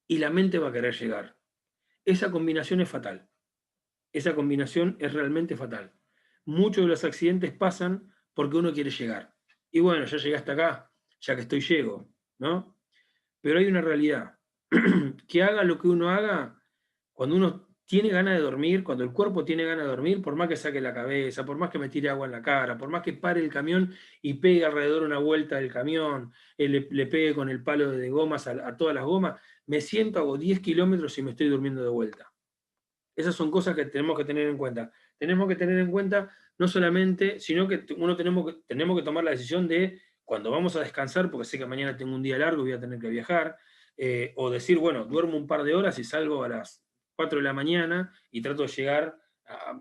y la mente va a querer llegar. Esa combinación es fatal. Esa combinación es realmente fatal. Muchos de los accidentes pasan porque uno quiere llegar. Y bueno, ya llegaste acá, ya que estoy llego, ¿no? Pero hay una realidad. Que haga lo que uno haga, cuando uno tiene ganas de dormir, cuando el cuerpo tiene ganas de dormir, por más que saque la cabeza, por más que me tire agua en la cara, por más que pare el camión y pegue alrededor una vuelta del camión, le pegue con el palo de gomas a todas las gomas, me siento, hago 10 kilómetros y me estoy durmiendo de vuelta. Esas son cosas que tenemos que tener en cuenta. Tenemos que tener en cuenta no solamente, sino que uno tenemos que tomar la decisión de cuando vamos a descansar, porque sé que mañana tengo un día largo y voy a tener que viajar, o decir, bueno, duermo un par de horas y salgo a las 4 de la mañana y trato de llegar a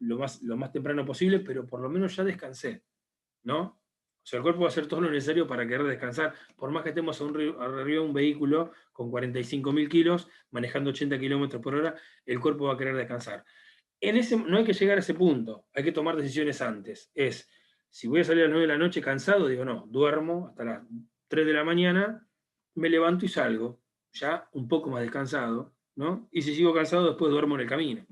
lo más temprano posible, pero por lo menos ya descansé, ¿no? O sea, el cuerpo va a hacer todo lo necesario para querer descansar, por más que estemos arriba de un vehículo con 45.000 kilos, manejando 80 kilómetros por hora, el cuerpo va a querer descansar. No hay que llegar a ese punto, hay que tomar decisiones antes. Si voy a salir a las 9 de la noche cansado, digo, no, duermo hasta las 3 de la mañana, me levanto y salgo, ya un poco más descansado, ¿no? Y si sigo cansado, después duermo en el camino,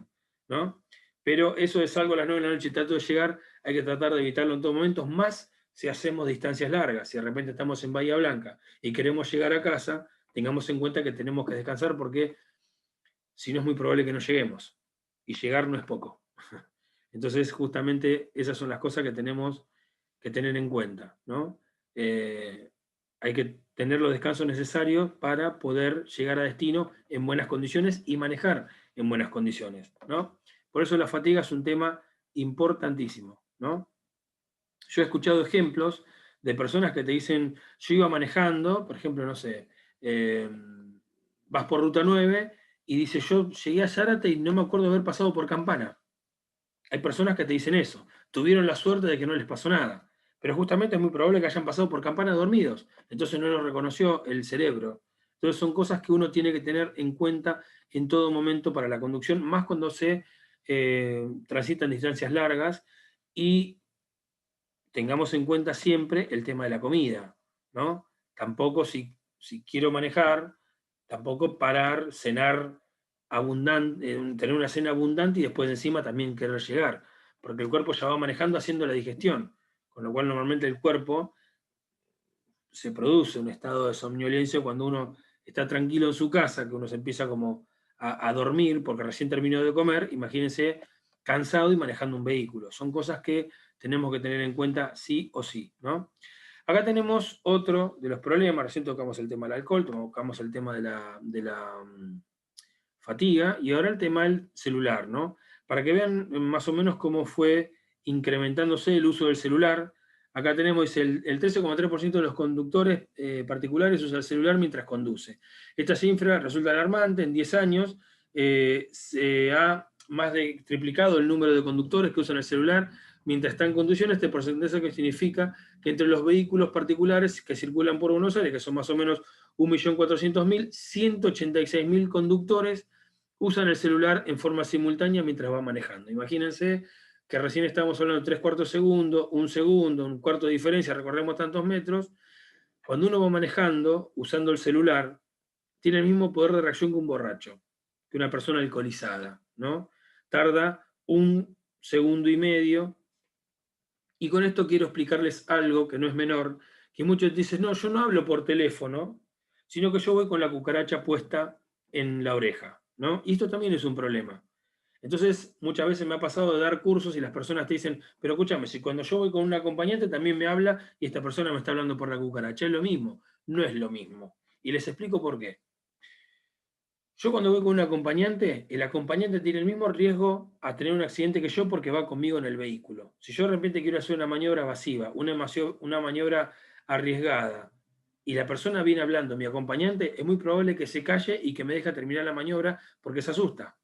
¿no? Pero eso de salgo a las 9 de la noche y trato de llegar, hay que tratar de evitarlo en todo momento, más si hacemos distancias largas. Si de repente estamos en Bahía Blanca y queremos llegar a casa, tengamos en cuenta que tenemos que descansar porque si no es muy probable que no lleguemos. Y llegar no es poco. Entonces, justamente esas son las cosas que tenemos que tener en cuenta, ¿no? Hay que tener los descansos necesarios para poder llegar a destino en buenas condiciones y manejar en buenas condiciones, ¿no? Por eso la fatiga es un tema importantísimo, ¿no? Yo he escuchado ejemplos de personas que te dicen, yo iba manejando, por ejemplo, no sé, vas por Ruta 9 y dice, yo llegué a Zárate y no me acuerdo de haber pasado por Campana. Hay personas que te dicen eso, tuvieron la suerte de que no les pasó nada, pero justamente es muy probable que hayan pasado por Campana dormidos, entonces no lo reconoció el cerebro. Entonces son cosas que uno tiene que tener en cuenta en todo momento para la conducción, más cuando se transitan distancias largas y tengamos en cuenta siempre el tema de la comida, ¿no? Tampoco si quiero manejar, tampoco parar, cenar abundante, tener una cena abundante y después encima también querer llegar, porque el cuerpo ya va manejando haciendo la digestión, con lo cual normalmente el cuerpo se produce un estado de somnolencia cuando uno está tranquilo en su casa, que uno se empieza como a dormir porque recién terminó de comer, imagínense cansado y manejando un vehículo. Son cosas que tenemos que tener en cuenta sí o sí, ¿no? Acá tenemos otro de los problemas, recién tocamos el tema del alcohol, tocamos el tema de la fatiga y ahora el tema del celular, ¿no? Para que vean más o menos cómo fue incrementándose el uso del celular. Acá tenemos, dice, el 13,3% de los conductores particulares usa el celular mientras conduce. Esta cifra resulta alarmante, en 10 años se ha más de triplicado el número de conductores que usan el celular mientras están conduciendo. Este porcentaje que significa que entre los vehículos particulares que circulan por Buenos Aires, que son más o menos 1.400.000, 186.000 conductores usan el celular en forma simultánea mientras van manejando. Imagínense que recién estamos hablando de 3/4 segundo, un cuarto de diferencia, recorremos tantos metros. Cuando uno va manejando, usando el celular, tiene el mismo poder de reacción que un borracho, que una persona alcoholizada, ¿no? Tarda 1,5 segundos. Y con esto quiero explicarles algo que no es menor, que muchos dicen, no, yo no hablo por teléfono, sino que yo voy con la cucaracha puesta en la oreja, ¿no? Y esto también es un problema. Entonces, muchas veces me ha pasado de dar cursos y las personas te dicen, pero escúchame, si cuando yo voy con un acompañante también me habla y esta persona me está hablando por la cucaracha, es lo mismo, no es lo mismo. Y les explico por qué. Yo cuando voy con un acompañante, el acompañante tiene el mismo riesgo a tener un accidente que yo porque va conmigo en el vehículo. Si yo de repente quiero hacer una maniobra evasiva, una maniobra arriesgada, y la persona viene hablando, mi acompañante, es muy probable que se calle y que me deje terminar la maniobra porque se asusta.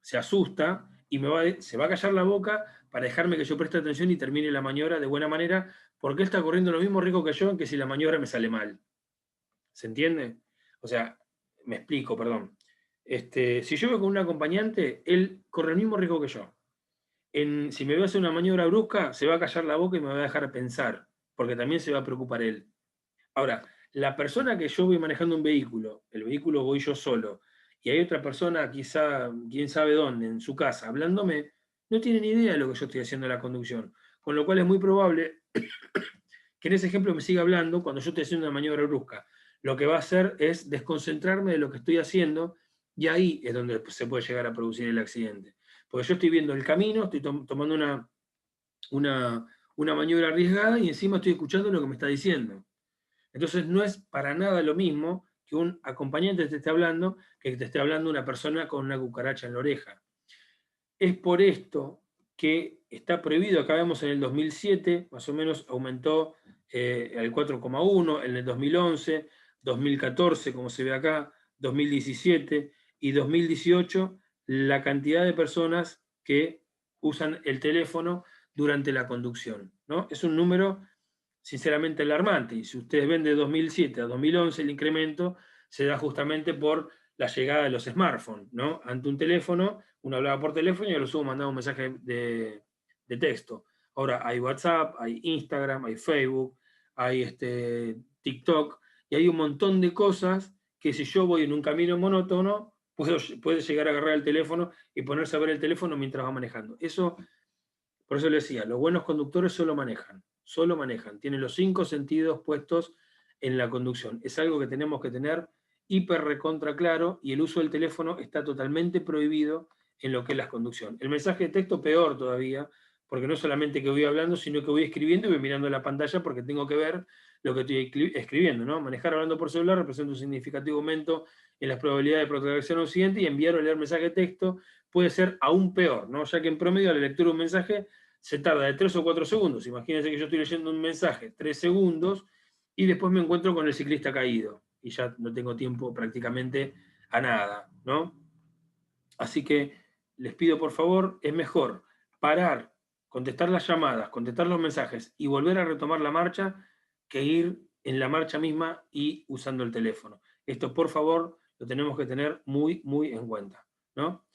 se asusta y se va a callar la boca para dejarme que yo preste atención y termine la maniobra de buena manera, porque él está corriendo lo mismo riesgo que yo en que si la maniobra me sale mal. ¿Se entiende? O sea, me explico, perdón. Si yo voy con un acompañante, él corre el mismo riesgo que yo. Si me voy a hacer una maniobra brusca, se va a callar la boca y me va a dejar pensar, porque también se va a preocupar él. Ahora, la persona que yo voy manejando un vehículo, el vehículo voy yo solo, y hay otra persona, quizá, quién sabe dónde, en su casa, hablándome, no tiene ni idea de lo que yo estoy haciendo en la conducción. Con lo cual es muy probable que en ese ejemplo me siga hablando cuando yo estoy haciendo una maniobra brusca. Lo que va a hacer es desconcentrarme de lo que estoy haciendo y ahí es donde se puede llegar a producir el accidente. Porque yo estoy viendo el camino, estoy tomando una maniobra arriesgada y encima estoy escuchando lo que me está diciendo. Entonces no es para nada lo mismo que un acompañante te esté hablando que te esté hablando una persona con una cucaracha en la oreja. Es por esto que está prohibido, acá vemos en el 2007, más o menos aumentó al 4,1, en el 2011, 2014, como se ve acá, 2017 y 2018, la cantidad de personas que usan el teléfono durante la conducción, ¿no? Es un número sinceramente alarmante, y si ustedes ven de 2007 a 2011 el incremento se da justamente por la llegada de los smartphones, ¿no? Ante un teléfono, uno hablaba por teléfono y a lo sumo mandaba un mensaje de texto. Ahora hay WhatsApp, hay Instagram, hay Facebook, hay TikTok, y hay un montón de cosas que si yo voy en un camino monótono, puede llegar a agarrar el teléfono y ponerse a ver el teléfono mientras va manejando. Eso, por eso le decía, los buenos conductores solo manejan, tienen los 5 sentidos puestos en la conducción. Es algo que tenemos que tener hiper recontra claro y el uso del teléfono está totalmente prohibido en lo que es la conducción. El mensaje de texto peor todavía, porque no solamente que voy hablando, sino que voy escribiendo y voy mirando la pantalla porque tengo que ver lo que estoy escribiendo, ¿no? Manejar hablando por celular representa un significativo aumento en las probabilidades de propagación occidente y enviar o leer mensaje de texto puede ser aún peor, ¿no? Ya que en promedio la lectura de un mensaje se tarda de 3 o 4 segundos. Imagínense que yo estoy leyendo un mensaje 3 segundos y después me encuentro con el ciclista caído y ya no tengo tiempo prácticamente a nada, ¿no? Así que les pido por favor, es mejor parar, contestar las llamadas, contestar los mensajes y volver a retomar la marcha que ir en la marcha misma y usando el teléfono. Esto, por favor, lo tenemos que tener muy, muy en cuenta, ¿no?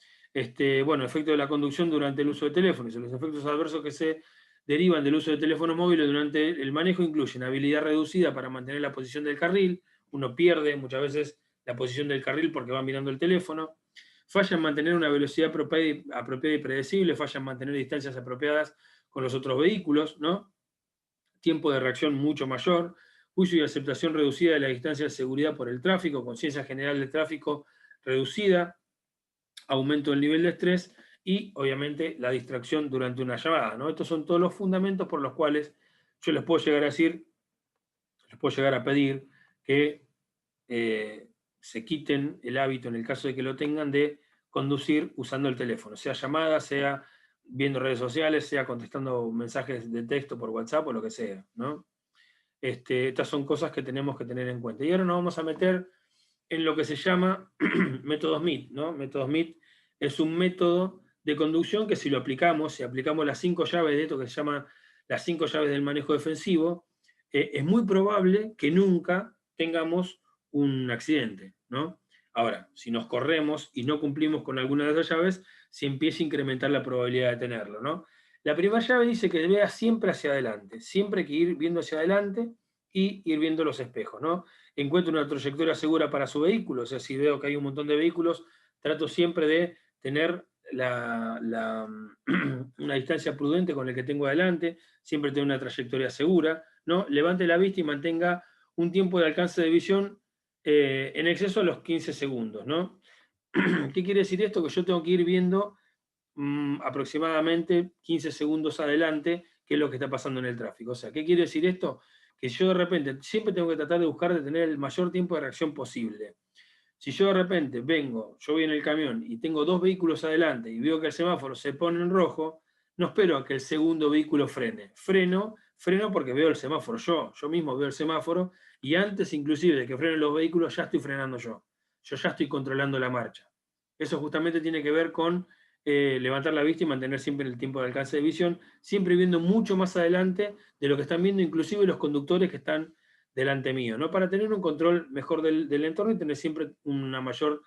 Bueno, efecto de la conducción durante el uso de teléfonos. Los efectos adversos que se derivan del uso de teléfonos móviles durante el manejo incluyen habilidad reducida para mantener la posición del carril. Uno pierde muchas veces la posición del carril porque va mirando el teléfono. Falla en mantener una velocidad apropiada y predecible, falla en mantener distancias apropiadas con los otros vehículos, ¿no? Tiempo de reacción mucho mayor, juicio y aceptación reducida de la distancia de seguridad por el tráfico, conciencia general del tráfico reducida, aumento del nivel de estrés y, obviamente, la distracción durante una llamada, ¿no? Estos son todos los fundamentos por los cuales yo les puedo llegar a decir, les puedo llegar a pedir que se quiten el hábito, en el caso de que lo tengan, de conducir usando el teléfono, sea llamada, sea viendo redes sociales, sea contestando mensajes de texto por WhatsApp o lo que sea, ¿no? Estas son cosas que tenemos que tener en cuenta. Y ahora nos vamos a meter en lo que se llama método Smith, ¿no? Método Smith es un método de conducción que si lo aplicamos, si aplicamos las 5 llaves de esto que se llama las 5 llaves del manejo defensivo, es muy probable que nunca tengamos un accidente, ¿no? Ahora, si nos corremos y no cumplimos con alguna de esas llaves, se empieza a incrementar la probabilidad de tenerlo, ¿no? La primera llave dice que vea siempre hacia adelante, siempre hay que ir viendo hacia adelante y ir viendo los espejos, ¿no? Encuentro una trayectoria segura para su vehículo, o sea, si veo que hay un montón de vehículos, trato siempre de tener una distancia prudente con el que tengo adelante, siempre tener una trayectoria segura, ¿no? Levante la vista y mantenga un tiempo de alcance de visión en exceso a los 15 segundos, ¿no? ¿Qué quiere decir esto? Que yo tengo que ir viendo aproximadamente 15 segundos adelante qué es lo que está pasando en el tráfico. O sea, ¿qué quiere decir esto? Que yo de repente siempre tengo que tratar de buscar de tener el mayor tiempo de reacción posible. Si yo de repente yo voy en el camión y tengo 2 vehículos adelante y veo que el semáforo se pone en rojo, no espero a que el segundo vehículo frene. Freno porque veo el semáforo yo mismo veo el semáforo y antes inclusive de que frenen los vehículos ya estoy frenando yo. Yo ya estoy controlando la marcha. Eso justamente tiene que ver con levantar la vista y mantener siempre el tiempo de alcance de visión, siempre viendo mucho más adelante de lo que están viendo inclusive los conductores que están delante mío, ¿no? Para tener un control mejor del entorno y tener siempre una mayor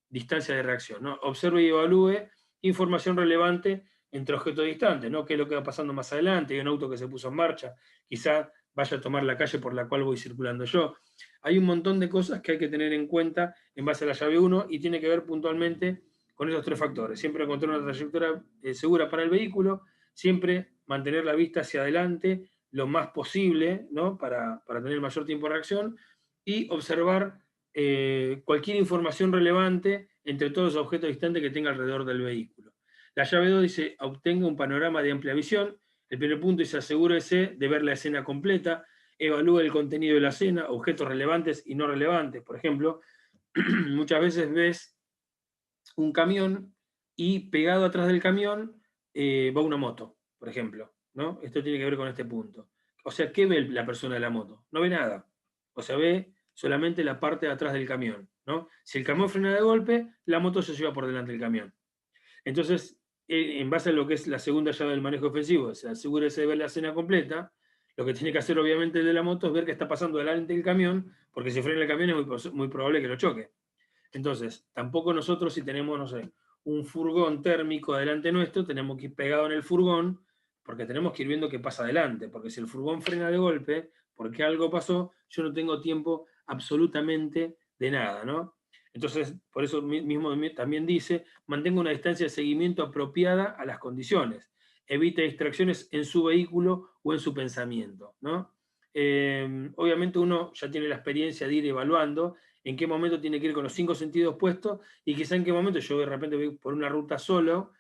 distancia de reacción, ¿no? Observe y evalúe información relevante entre objetos distantes, ¿no? ¿Qué es lo que va pasando más adelante? Hay un auto que se puso en marcha, quizá vaya a tomar la calle por la cual voy circulando yo. Hay un montón de cosas que hay que tener en cuenta en base a la llave 1 y tiene que ver puntualmente con esos tres factores. Siempre encontrar una trayectoria segura para el vehículo, siempre mantener la vista hacia adelante lo más posible, ¿no? Para tener el mayor tiempo de reacción y observar cualquier información relevante entre todos los objetos distantes que tenga alrededor del vehículo. La llave 2 dice, obtenga un panorama de amplia visión. El primer punto dice, asegúrese de ver la escena completa, evalúe el contenido de la escena, objetos relevantes y no relevantes. Por ejemplo, muchas veces ves un camión y pegado atrás del camión va una moto, por ejemplo, ¿no? Esto tiene que ver con este punto. O sea, ¿qué ve la persona de la moto? No ve nada. O sea, ve solamente la parte de atrás del camión, ¿no? Si el camión frena de golpe, la moto se lleva por delante del camión. Entonces, en base a lo que es la segunda llave del manejo ofensivo, o sea, asegúrese de ver la escena completa, lo que tiene que hacer obviamente el de la moto es ver qué está pasando delante del camión, porque si frena el camión es muy probable que lo choque. Entonces, tampoco nosotros si tenemos, no sé, un furgón térmico delante nuestro, tenemos que ir pegado en el furgón, porque tenemos que ir viendo qué pasa adelante, porque si el furgón frena de golpe, porque algo pasó, yo no tengo tiempo absolutamente de nada, ¿no? Entonces, por eso mismo también dice, mantenga una distancia de seguimiento apropiada a las condiciones, evite distracciones en su vehículo o en su pensamiento, ¿no? Obviamente uno ya tiene la experiencia de ir evaluando en qué momento tiene que ir con los 5 sentidos puestos y quizá en qué momento yo de repente voy por una ruta solo,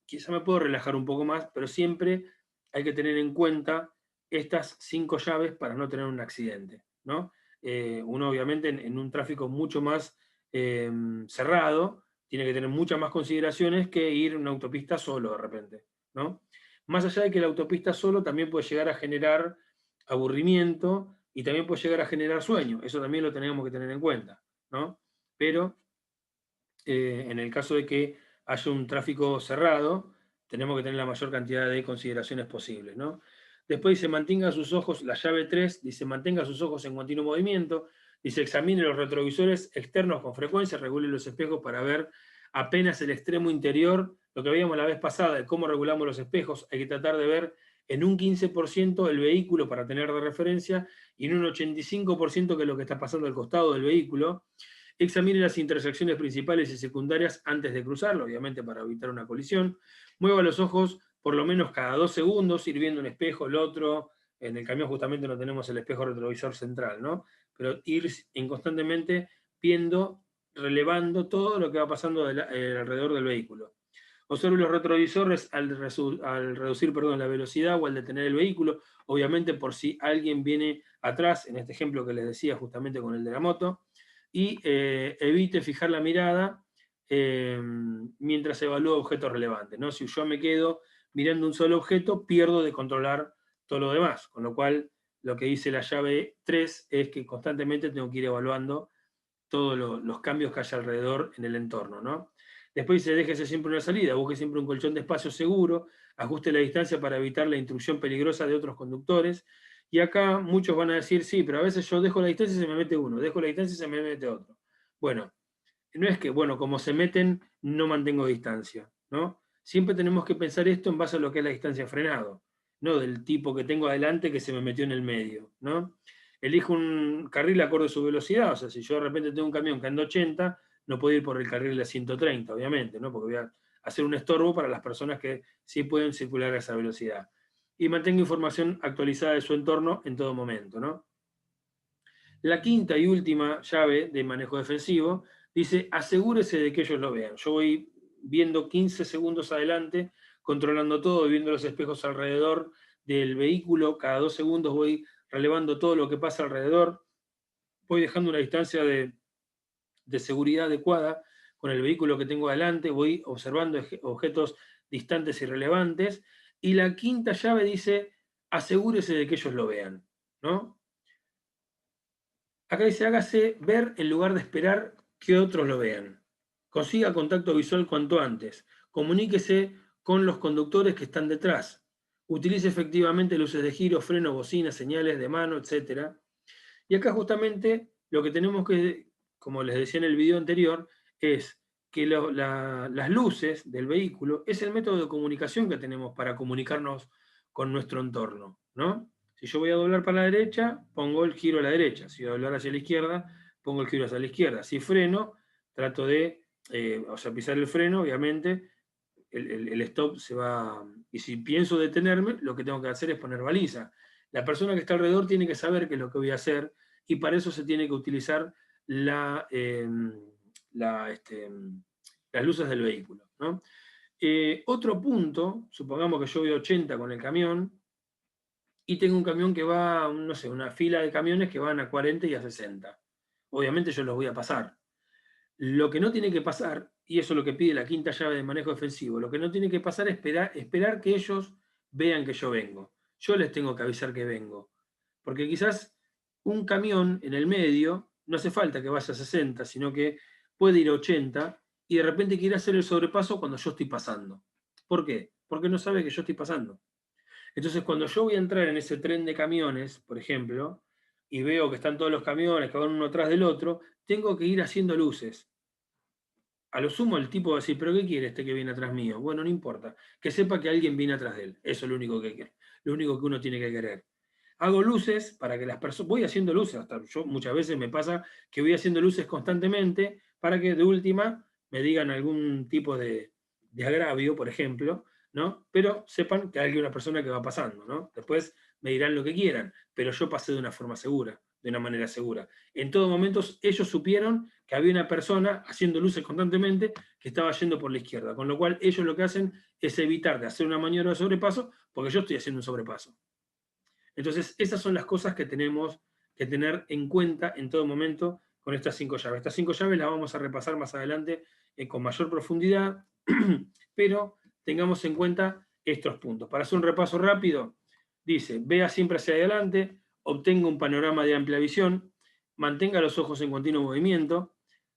quizá me puedo relajar un poco más, pero siempre hay que tener en cuenta estas 5 llaves para no tener un accidente, ¿no? Uno obviamente en un tráfico mucho más cerrado tiene que tener muchas más consideraciones que ir en una autopista solo de repente, ¿no? Más allá de que la autopista solo también puede llegar a generar aburrimiento y también puede llegar a generar sueño. Eso también lo tenemos que tener en cuenta, ¿no? Pero en el caso de que haya un tráfico cerrado, tenemos que tener la mayor cantidad de consideraciones posibles, ¿no? Después dice, mantenga sus ojos, la llave 3 dice, mantenga sus ojos en continuo movimiento, dice, examine los retrovisores externos con frecuencia, regule los espejos para ver apenas el extremo interior, lo que veíamos la vez pasada de cómo regulamos los espejos, hay que tratar de ver en un 15% el vehículo para tener de referencia y en un 85% que es lo que está pasando al costado del vehículo. Examine las intersecciones principales y secundarias antes de cruzarlo, obviamente para evitar una colisión. Mueva los ojos por lo menos cada 2 segundos, ir viendo un espejo, el otro. En el camión justamente no tenemos el espejo retrovisor central, ¿no? Pero ir constantemente viendo, relevando todo lo que va pasando alrededor del vehículo. Observe los retrovisores al reducir la velocidad o al detener el vehículo, obviamente por si alguien viene atrás, en este ejemplo que les decía justamente con el de la moto, y evite fijar la mirada mientras evalúa objetos relevantes, ¿no? Si yo me quedo mirando un solo objeto, pierdo de controlar todo lo demás, con lo cual lo que dice la llave 3 es que constantemente tengo que ir evaluando todos los cambios que haya alrededor en el entorno, ¿no? Después dice, déjese siempre una salida, busque siempre un colchón de espacio seguro, ajuste la distancia para evitar la intrusión peligrosa de otros conductores. Y acá muchos van a decir, sí, pero a veces yo dejo la distancia y se me mete uno, dejo la distancia y se me mete otro. Bueno, no es que, bueno, como se meten, no mantengo distancia, ¿no? Siempre tenemos que pensar esto en base a lo que es la distancia frenado, no del tipo que tengo adelante que se me metió en el medio, ¿no? Elijo un carril acorde a su velocidad, o sea, si yo de repente tengo un camión que anda 80, no puedo ir por el carril de 130, obviamente, ¿no? Porque voy a hacer un estorbo para las personas que sí pueden circular a esa velocidad. Y mantengo información actualizada de su entorno en todo momento, ¿no? La quinta y última llave de manejo defensivo dice, asegúrese de que ellos lo vean. Yo voy viendo 15 segundos adelante, controlando todo, viendo los espejos alrededor del vehículo, cada 2 segundos voy relevando todo lo que pasa alrededor, voy dejando una distancia de seguridad adecuada con el vehículo que tengo adelante, voy observando objetos distantes y relevantes, y la quinta llave dice, asegúrese de que ellos lo vean, ¿no? Acá dice, hágase ver en lugar de esperar que otros lo vean. Consiga contacto visual cuanto antes. Comuníquese con los conductores que están detrás. Utilice efectivamente luces de giro, freno, bocina, señales de mano, etc. Y acá justamente lo que tenemos que, como les decía en el video anterior, es que las luces del vehículo es el método de comunicación que tenemos para comunicarnos con nuestro entorno, ¿no? Si yo voy a doblar para la derecha, pongo el giro a la derecha. Si voy a doblar hacia la izquierda, pongo el giro hacia la izquierda. Si freno, trato de, pisar el freno, obviamente, el stop se va. Y si pienso detenerme, lo que tengo que hacer es poner baliza. La persona que está alrededor tiene que saber qué es lo que voy a hacer, y para eso se tiene que utilizar las luces del vehículo, ¿no? Otro punto, supongamos que yo voy a 80 con el camión, y tengo un camión que va, no sé, una fila de camiones que van a 40 y a 60. Obviamente yo los voy a pasar. Lo que no tiene que pasar, y eso es lo que pide la quinta llave de manejo defensivo, lo que no tiene que pasar es esperar que ellos vean que yo vengo. Yo les tengo que avisar que vengo. Porque quizás un camión en el medio, no hace falta que vaya a 60, sino que puede ir a 80 y de repente quiere hacer el sobrepaso cuando yo estoy pasando. ¿Por qué? Porque no sabe que yo estoy pasando. Entonces, cuando yo voy a entrar en ese tren de camiones, por ejemplo, y veo que están todos los camiones que van uno atrás del otro, tengo que ir haciendo luces. A lo sumo el tipo va a decir, ¿pero qué quiere este que viene atrás mío? Bueno, no importa. Que sepa que alguien viene atrás de él. Eso es lo único que uno tiene que querer. Hago luces para que las personas, voy haciendo luces, hasta yo muchas veces me pasa que voy haciendo luces constantemente para que de última me digan algún tipo de agravio, por ejemplo, ¿no? Pero sepan que hay una persona que va pasando, ¿no? Después me dirán lo que quieran, pero yo pasé de una forma segura, de una manera segura. En todo momento ellos supieron que había una persona haciendo luces constantemente que estaba yendo por la izquierda, con lo cual ellos lo que hacen es evitar de hacer una maniobra de sobrepaso porque yo estoy haciendo un sobrepaso. Entonces, esas son las cosas que tenemos que tener en cuenta en todo momento con estas 5 llaves. Estas 5 llaves las vamos a repasar más adelante con mayor profundidad, pero tengamos en cuenta estos puntos. Para hacer un repaso rápido, dice, vea siempre hacia adelante, obtenga un panorama de amplia visión, mantenga los ojos en continuo movimiento,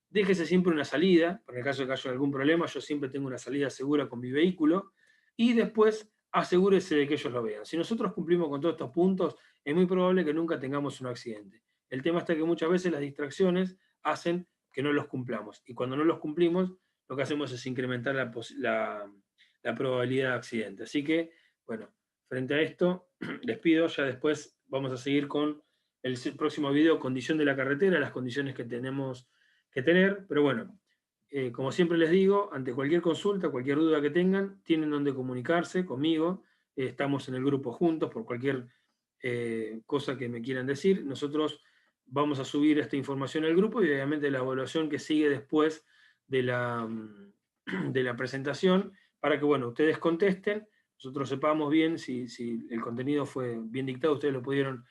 déjese siempre una salida, para el caso de que haya algún problema, yo siempre tengo una salida segura con mi vehículo, y después asegúrese de que ellos lo vean. Si nosotros cumplimos con todos estos puntos, es muy probable que nunca tengamos un accidente. El tema está que muchas veces las distracciones hacen que no los cumplamos, y cuando no los cumplimos, lo que hacemos es incrementar la probabilidad de accidente. Así que, bueno, frente a esto, les pido, ya después vamos a seguir con el próximo video, condición de la carretera, las condiciones que tenemos que tener, pero bueno, como siempre les digo, ante cualquier consulta, cualquier duda que tengan, tienen donde comunicarse conmigo, estamos en el grupo juntos por cualquier cosa que me quieran decir. Nosotros vamos a subir esta información al grupo y obviamente la evaluación que sigue después de de la presentación, para que, bueno, ustedes contesten, nosotros sepamos bien si el contenido fue bien dictado, ustedes lo pudieron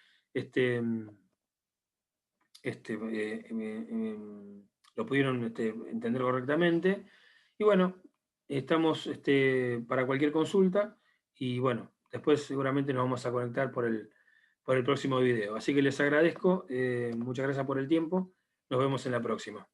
lo pudieron entender correctamente. Y bueno, estamos para cualquier consulta y bueno, después seguramente nos vamos a conectar por el próximo video. Así que les agradezco, muchas gracias por el tiempo, nos vemos en la próxima.